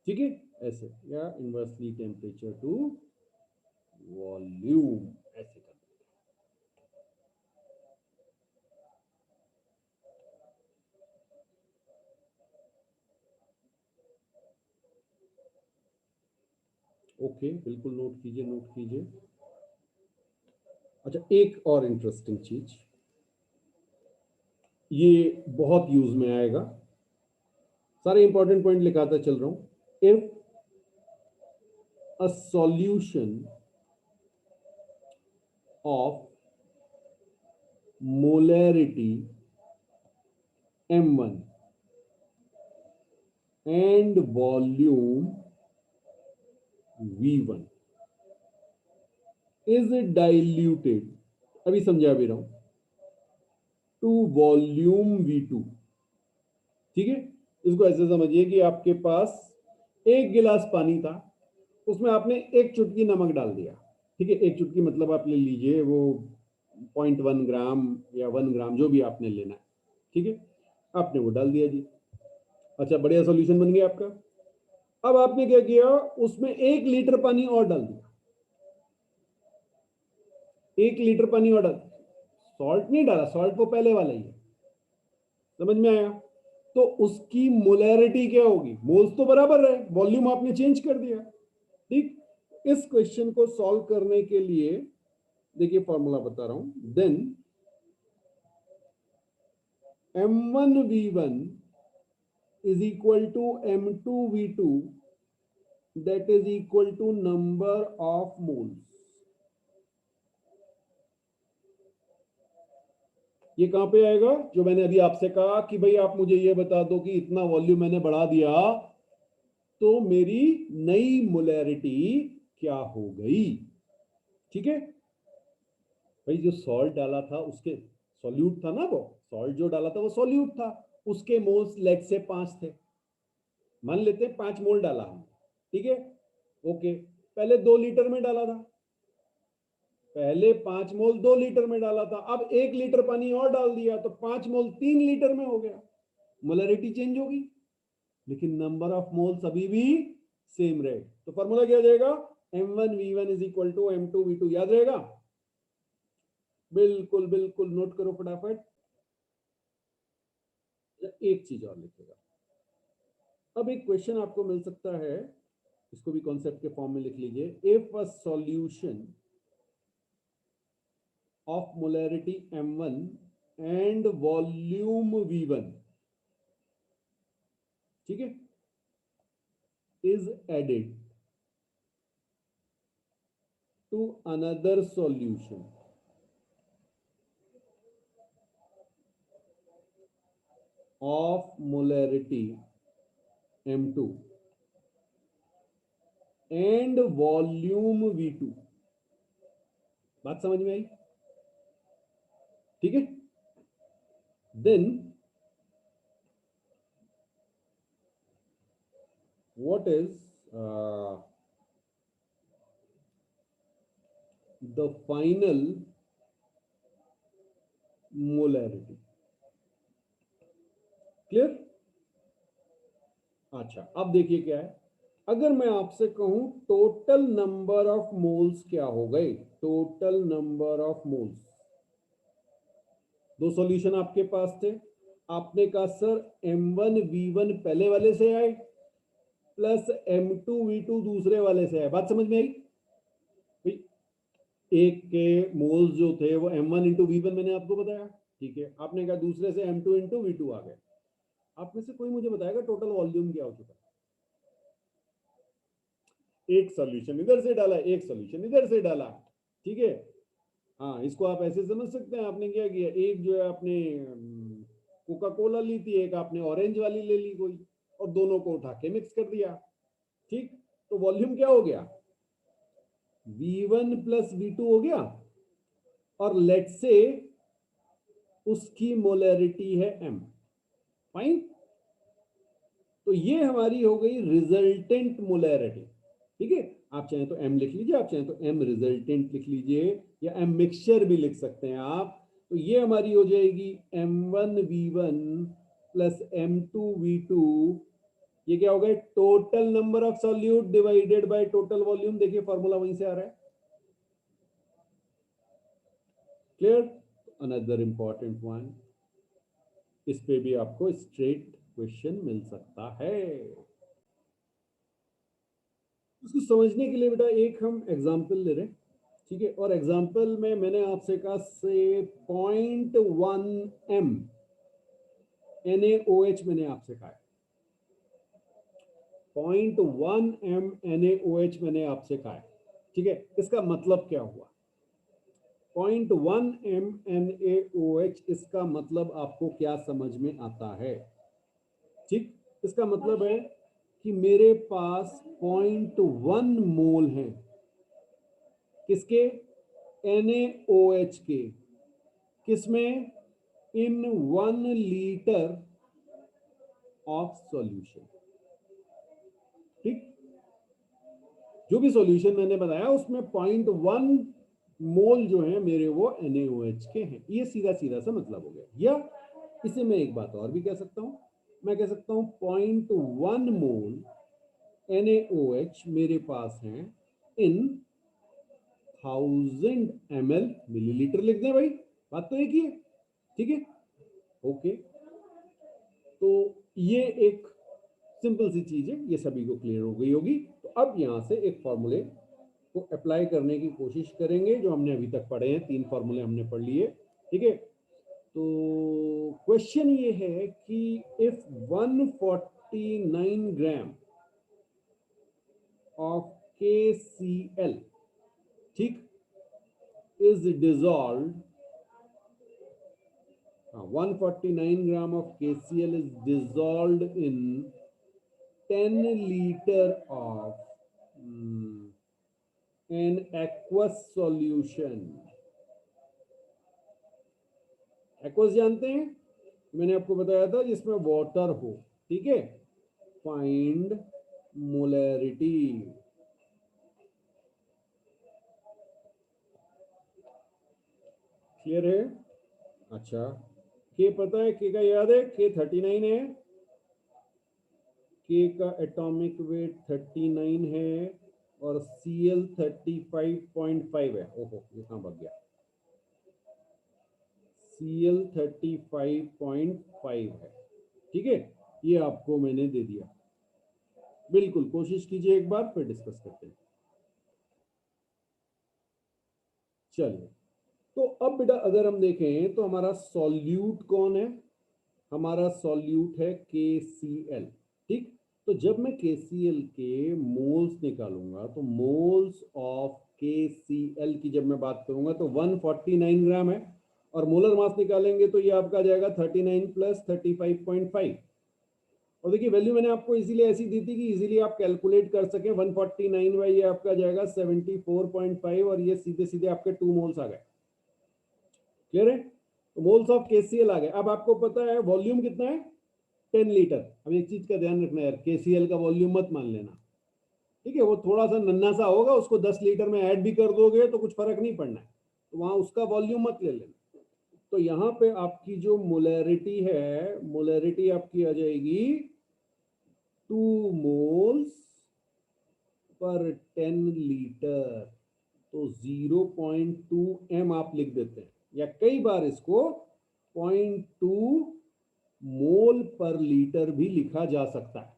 ठीक है, ऐसे, या इनवर्सली टेम्परेचर टू वॉल्यूम, ऐसे कर। ओके, बिल्कुल नोट कीजिए, नोट कीजिए। अच्छा, एक और इंटरेस्टिंग चीज, ये बहुत यूज में आएगा, सारे इंपॉर्टेंट पॉइंट लिखाता चल रहा हूं। If a solution of molarity m1 and volume v1 is diluted, अभी समझा भी रहा हूं, टू वॉल्यूम v2, ठीक है। इसको ऐसे समझिए कि आपके पास एक गिलास पानी था, उसमें आपने एक चुटकी नमक डाल दिया, ठीक है, एक चुटकी मतलब आप ले लीजिए वो 0.1 ग्राम या 1 ग्राम, जो भी आपने लेना है, ठीक है, आपने वो डाल दिया जी। अच्छा, बढ़िया सॉल्यूशन बन गया आपका। अब आपने क्या किया, उसमें 1 लीटर पानी और डाल दिया, 1 लीटर पानी और डाल, सॉल्ट नहीं डाला, सॉल्ट वो पहले वाला ही है, समझ में आया? तो उसकी मोलैरिटी क्या होगी, मोल्स तो बराबर है, वॉल्यूम आपने चेंज कर दिया, ठीक। इस क्वेश्चन को सॉल्व करने के लिए देखिए फॉर्मूला बता रहा हूं, then m1v1 is equal to M2V2, that is equal to number of moles. ये कहां पे आएगा? जो मैंने अभी आपसे कहा कि भाई आप मुझे ये बता दो कि इतना वॉल्यूम मैंने बढ़ा दिया तो मेरी नई मोलैरिटी क्या हो गई। ठीक है भाई, जो सॉल्ट डाला था उसके सॉल्यूट था ना, वो सॉल्ट जो डाला था वो सॉल्यूट था, उसके मोल्स लेट से 5 थे, मान लेते हैं 5 मोल डाला हम। ठीक है ओके, पहले 2 लीटर में डाला था, पहले 5 मोल 2 लीटर में डाला था, अब 1 लीटर पानी और डाल दिया तो 5 मोल 3 लीटर में हो गया, मोलैरिटी चेंज होगी लेकिन नंबर ऑफ मोल्स अभी भी सेम रहे। तो फॉर्मूला क्या हो जाएगा? M1V1 is equal to M2V2, याद रहेगा? बिल्कुल बिल्कुल, नोट करो फटाफट। एक चीज और लिखेगा, अब एक क्वेश्चन आपको मिल सकता है, इसको भी कॉन्सेप्ट के फॉर्म में लिख लीजिए। If a solution of molarity M1 and volume V1, ठीक है, is added to another solution of molarity M2 and volume V2, बात समझ में आई? ठीक है, then what is the final molarity? Clear? अच्छा, अब देखिए क्या है, अगर मैं आपसे कहूं टोटल नंबर ऑफ मोल्स क्या हो गए, टोटल नंबर ऑफ मोल्स, दो सॉल्यूशन आपके पास थे, आपने कहा सर M1V1 पहले वाले से आए प्लस M2V2 दूसरे वाले से आए, बात समझ में आई? भाई एक के मोल्स जो थे वो M1 इंटू V1 मैंने आपको बताया, ठीक है, आपने कहा दूसरे से M2 इंटू V2 आ गए। आप में से कोई मुझे बताएगा टोटल वॉल्यूम क्या हो चुका है? एक सॉल्यूशन इधर से डाला, एक सॉल्यूशन इधर से डाला, ठीक है। हाँ, इसको आप ऐसे समझ सकते हैं, आपने क्या किया, एक जो है आपने कोका कोला ली थी, एक आपने ऑरेंज वाली ले ली कोई, और दोनों को उठा के मिक्स कर दिया, ठीक। तो वॉल्यूम क्या हो गया? V1 प्लस V2 हो गया, और लेट से उसकी मोलैरिटी है M, फाइन। तो ये हमारी हो गई रिजल्टेंट मोलैरिटी, ठीक है। आप चाहें तो M लिख लीजिए, आप चाहें तो M रिजल्टेंट लिख लीजिए, या M मिक्सचर भी लिख सकते हैं आप। तो ये हमारी हो जाएगी M1V1 प्लस M2V2, ये क्या हो गया? Total number of solute divided by total volume. देखिए फॉर्मूला वहीं से आ रहा है, क्लियर? अनदर इंपॉर्टेंट वन, इस पे भी आपको स्ट्रेट क्वेश्चन मिल सकता है। उसको समझने के लिए बेटा एक हम एग्जांपल ले रहे हैं, ठीक है। और एग्जांपल में मैंने आपसे कहा से 0.1 m NaOH मैंने आपसे कहा है, 0.1 m NaOH मैंने आपसे कहा है, ठीक है। इसका मतलब क्या हुआ? 0.1 m NaOH, इसका मतलब आपको क्या समझ में आता है? ठीक, इसका मतलब है कि मेरे पास 0.1 मोल है, किसके? NaOH के, किसमें? इन 1 लीटर ऑफ सॉल्यूशन, ठीक। जो भी सॉल्यूशन मैंने बताया उसमें 0.1 मोल जो है मेरे वो NaOH के हैं, ये सीधा सीधा सा मतलब हो गया। या इसे मैं एक बात और भी कह सकता हूं, मैं कह सकता हूं 0.1 मोल NaOH मेरे पास है इन 1000 ml, मिलीलीटर लिख दें भाई, बात तो एक ही है, ठीक है ओके। तो ये एक सिंपल सी चीज है, ये सभी को क्लियर हो गई होगी। तो अब यहां से एक फॉर्मूले को अप्लाई करने की कोशिश करेंगे जो हमने अभी तक पढ़े हैं, 3 फॉर्मूले हमने पढ़ लिए, ठीक है। तो क्वेश्चन ये है कि इफ 149 ग्राम ऑफ KCl, ठीक, is dissolve, 149 gram of KCl is dissolved in 10 liter of an aqueous solution. aqueous जानते हैं, मैंने आपको बताया था जिसमें वाटर हो, ठीक है. Find molarity. क्लियर है? अच्छा, के पता है, के का याद है, के 39 है, के का एटॉमिक वेट 39 है और Cl 35.5 है. ओहो, ये कहां भाग गया? Cl 35.5 है, ठीक है. ये आपको मैंने दे दिया. बिल्कुल कोशिश कीजिए एक बार, फिर डिस्कस करते हैं. चलिए, तो अब बेटा अगर हम देखें तो हमारा सॉल्यूट कौन है? हमारा सॉल्यूट है KCl, ठीक. तो जब मैं KCl के मोल्स निकालूंगा तो मोल्स ऑफ KCl की जब मैं बात करूंगा तो 149 ग्राम है, और मोलर मास निकालेंगे तो ये आपका आ जाएगा 39 प्लस 35.5. और देखिए वैल्यू मैंने आपको इसीलिए ऐसी दी थी कि इजीली आप कैलकुलेट कर सकें. 149 बाई ये आपका जाएगा 74.5 और ये सीधे सीधे आपके 2 मोल्स आ गए. क्लियर है? तो मोल्स ऑफ KCl आ गए. अब आपको पता है वॉल्यूम कितना है? 10 लीटर. अब एक चीज का ध्यान रखना यार, KCl का वॉल्यूम मत मान लेना, ठीक है. वो थोड़ा सा नन्ना सा होगा, उसको 10 लीटर में ऐड भी कर दोगे तो कुछ फर्क नहीं पड़ना है, तो वहां उसका वॉल्यूम मत ले लेना. तो यहाँ पे आपकी जो मोलैरिटी है, मोलैरिटी आपकी आ जाएगी 2 मोल्स पर 10 लीटर. तो 0.2 m आप लिख देते हैं, या कई बार इसको 0.2 मोल पर लीटर भी लिखा जा सकता है,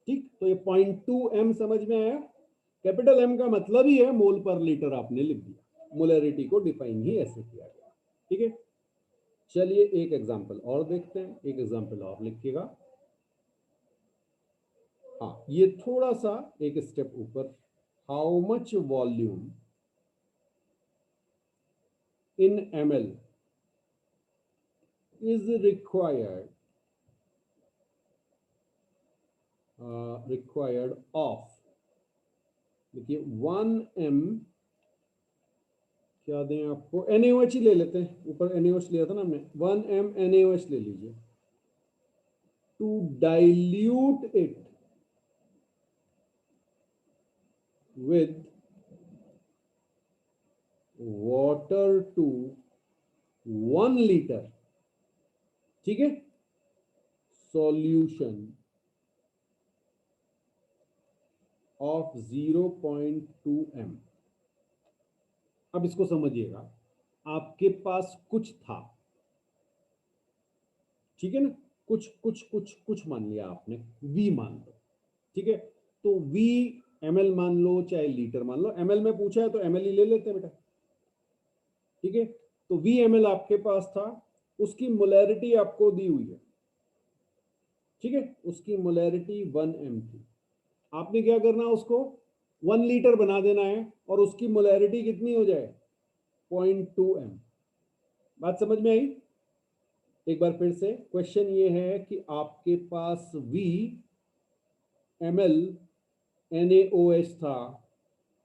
ठीक. तो ये 0.2 m समझ में आया? कैपिटल M का मतलब ही है मोल पर लीटर, आपने लिख दिया. मोलैरिटी को डिफाइन ही ऐसे किया गया, ठीक है. चलिए एक एग्जांपल और देखते हैं, एक एग्जांपल और लिखिएगा. हाँ, ये थोड़ा सा एक स्टेप ऊपर. How much volume in ml is required of, देखिए 1 m, क्या दें आपको, NaOH ही ले लेते हैं, ऊपर NaOH लिया था ना हमने, 1 m NaOH ले लीजिए. To dilute it with water to 1 liter, ठीक है, सॉल्यूशन ऑफ 0.2 m. अब इसको समझिएगा, आपके पास कुछ था, ठीक है ना, कुछ कुछ कुछ कुछ मान लिया आपने, V मान लो, ठीक है. तो V ml मान लो चाहे लीटर मान लो, ml में पूछा है तो ml ही ले लेते हैं बेटा, ठीक है. तो V ml आपके पास था, उसकी मोलैरिटी आपको दी हुई है, ठीक है. उसकी मोलैरिटी 1 m थी. आपने क्या करना, उसको 1 लीटर बना देना है और उसकी मोलैरिटी कितनी हो जाए, 0.2 m. बात समझ में आई? एक बार फिर से क्वेश्चन ये है कि आपके पास V ml NaOH था,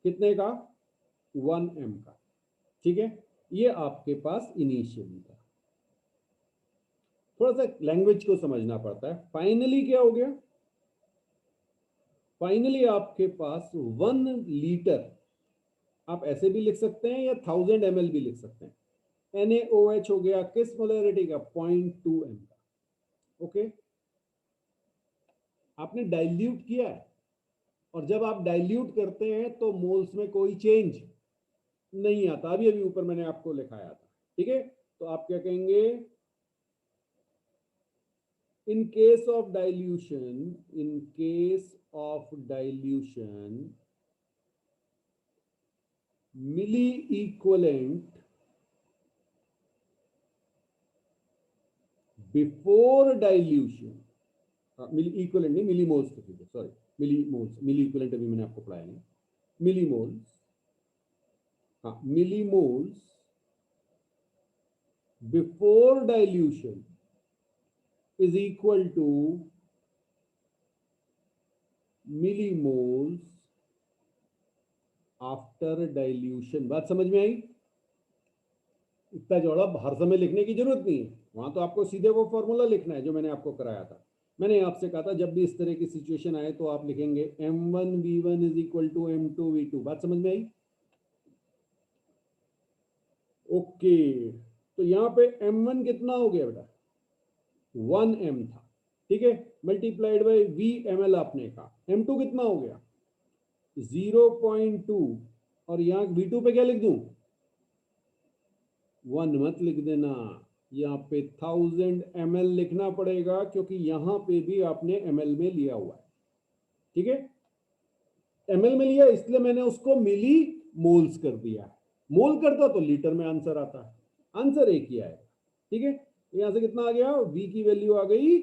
कितने का, 1 m का, ठीक है. ये आपके पास इनिशियली था. थोड़ा सा लैंग्वेज को समझना पड़ता है. फाइनली क्या हो गया, फाइनली आपके पास 1 लीटर, आप ऐसे भी लिख सकते हैं या 1000 ml भी लिख सकते हैं. NaOH हो गया किस मोलैरिटी का, 0.2 m का, ओके. आपने डाइल्यूट किया है, और जब आप डाइल्यूट करते हैं तो मोल्स में कोई चेंज नहीं आता. अभी अभी ऊपर मैंने आपको लिखाया था, ठीक है. तो आप क्या कहेंगे, in case of dilution, in case of dilution, milli equivalent before dilution, milli equivalent नहीं, मिली मोल्स तो ठीक है, sorry milli moles, milli equivalent अभी मैंने आपको पढ़ाया नहीं, मिली मोल्स, हाँ milli moles before dilution is equal to millimoles after dilution. बात समझ में आई? इतना चौड़ा हर समय लिखने की जरूरत नहीं है, वहां तो आपको सीधे वो फॉर्मूला लिखना है जो मैंने आपको कराया था। मैंने आपसे कहा था जब भी इस तरह की सिचुएशन आए तो आप लिखेंगे m1v1 is equal to m2v2। बात समझ में आई? ओके, तो यहां पे m1 कितना हो गया बेटा? 1m था, ठीक है, मल्टीप्लाइड बाय v ml आपने कहा। m2 कितना हो गया? 0.2, और यहां v2 पे क्या लिख दूं? 1 मत लिख देना, यहाँ पे 1000 ml लिखना पड़ेगा, क्योंकि यहां पे भी आपने ml में लिया हुआ है, ठीक है। ml में लिया इसलिए मैंने उसको मिली मोल्स कर दिया, मोल करता तो लीटर में आंसर आता, आंसर एक ही आएगा, ठीक है। यहां से कितना आ गया? v की वैल्यू आ गई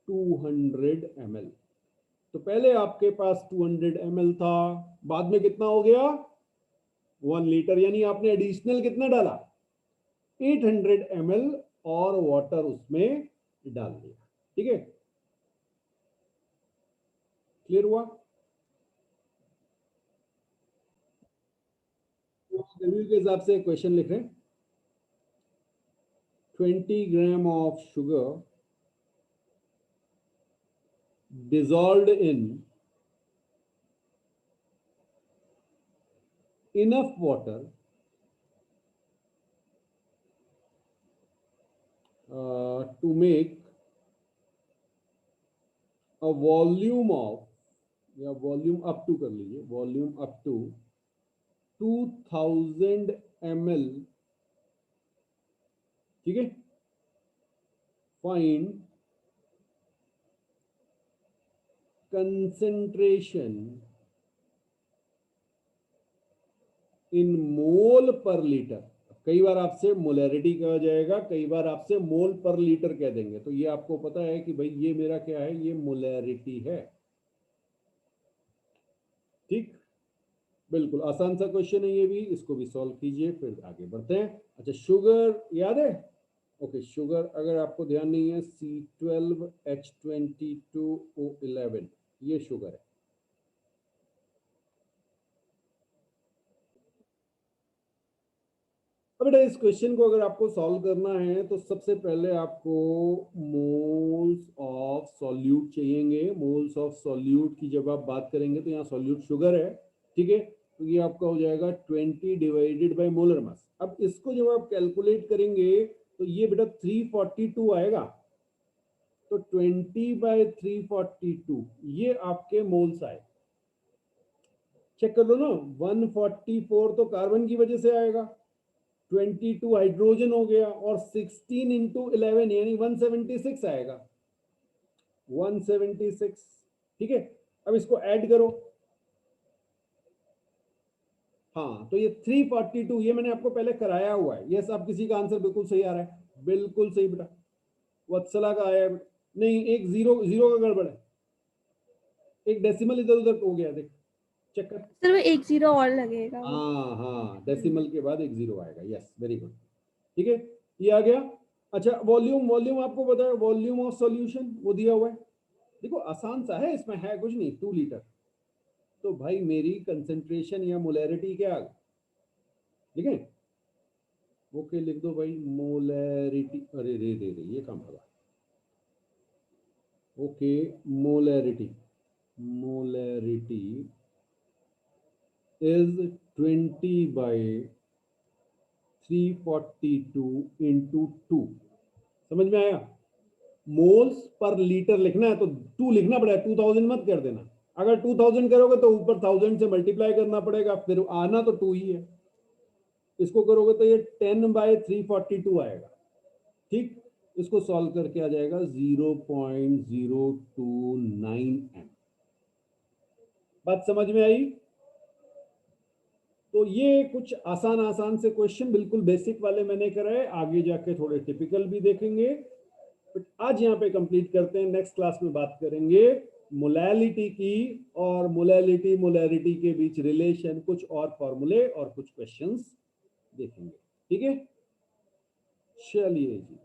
200 ml। तो पहले आपके पास 200 ml था, बाद में कितना हो गया? 1 लीटर, यानी आपने एडिशनल कितना डाला? 800 ml और वाटर उसमें डाल दिया, ठीक है। क्लियर हुआ? रिव्यू के हिसाब से क्वेश्चन लिख रहे हैं। 20 gram of sugar dissolved in enough water to make a volume of, या वॉल्यूम अप टू कर लीजिए, वॉल्यूम अप टू 2000 ml, ठीक है। फाइंड कंसेंट्रेशन इन मोल पर लीटर। कई बार आपसे मोलैरिटी कहा जाएगा, कई बार आपसे मोल पर लीटर कह देंगे, तो ये आपको पता है कि भाई ये मेरा क्या है, ये मोलैरिटी है, ठीक। बिल्कुल आसान सा क्वेश्चन है ये भी, इसको भी सॉल्व कीजिए, फिर आगे बढ़ते हैं। अच्छा, शुगर याद है? ओके, शुगर अगर आपको ध्यान नहीं है, C12H22O11, ये शुगर है। अब बेटा इस क्वेश्चन को अगर आपको सॉल्व करना है तो सबसे पहले आपको मोल्स ऑफ सॉल्यूट चाहिएंगे। मोल्स ऑफ सॉल्यूट की जब आप बात करेंगे तो यहाँ सॉल्यूट शुगर है, ठीक है, तो ये आपका हो जाएगा 20 डिवाइडेड बाय मोलर मास। अब इसको जब आप कैलकुलेट करेंगे तो ये बेटा 342 आएगा, तो 20/342 ये आपके मोल्स आए। चेक कर लो ना, 144 तो कार्बन की वजह से आएगा, 22 हाइड्रोजन हो गया, और 16 इंटू 11 यानी 176 आएगा, 176, ठीक है। अब इसको ऐड करो, हाँ, तो ये 342, ये मैंने आपको पहले कराया हुआ है। यस, अब किसी का आंसर बिल्कुल सही आ रहा है, बिल्कुल सही बेटा, वत्सला का आया है। नहीं, एक जीरो, जीरो का गड़बड़ है, एक डेसिमल इधर उधर हो गया, देख चेक कर। सर वो एक जीरो और लगेगा। हाँ हाँ, डेसिमल के बाद एक जीरो आएगा, यस वेरी गुड, ठीक है, ये आ गया। अच्छा, वॉल्यूम, वॉल्यूम आपको बताया, वॉल्यूम ऑफ सॉल्यूशन वो दिया हुआ है, देखो आसान सा है, इसमें है कुछ नहीं, 2 लीटर। तो भाई मेरी कंसेंट्रेशन या मोलैरिटी क्या, ठीक है, ओके लिख दो भाई, मोलैरिटी, अरे रे रे रे ये काम होगा, okay, molarity, molarity is 20/342 into 2। समझ में आया? मोल्स पर लीटर लिखना है तो 2 लिखना पड़ेगा, 2000 मत कर देना। अगर 2000 करोगे तो ऊपर 1000 से मल्टीप्लाई करना पड़ेगा, फिर आना तो 2 ही है। इसको करोगे तो ये 10/342 आएगा, ठीक। इसको सॉल्व करके आ जाएगा 0.029 एम। बात समझ में आई? तो ये कुछ आसान आसान से क्वेश्चन, बिल्कुल बेसिक वाले मैंने कराए, आगे जाके थोड़े टिपिकल भी देखेंगे। बट आज यहाँ पे कंप्लीट करते हैं, नेक्स्ट क्लास में बात करेंगे मोलैलिटी की, और मोलैलिटी के बीच रिलेशन, कुछ और फॉर्मूले और कुछ क्वेश्चंस देखेंगे। ठीक है, चलिए जी।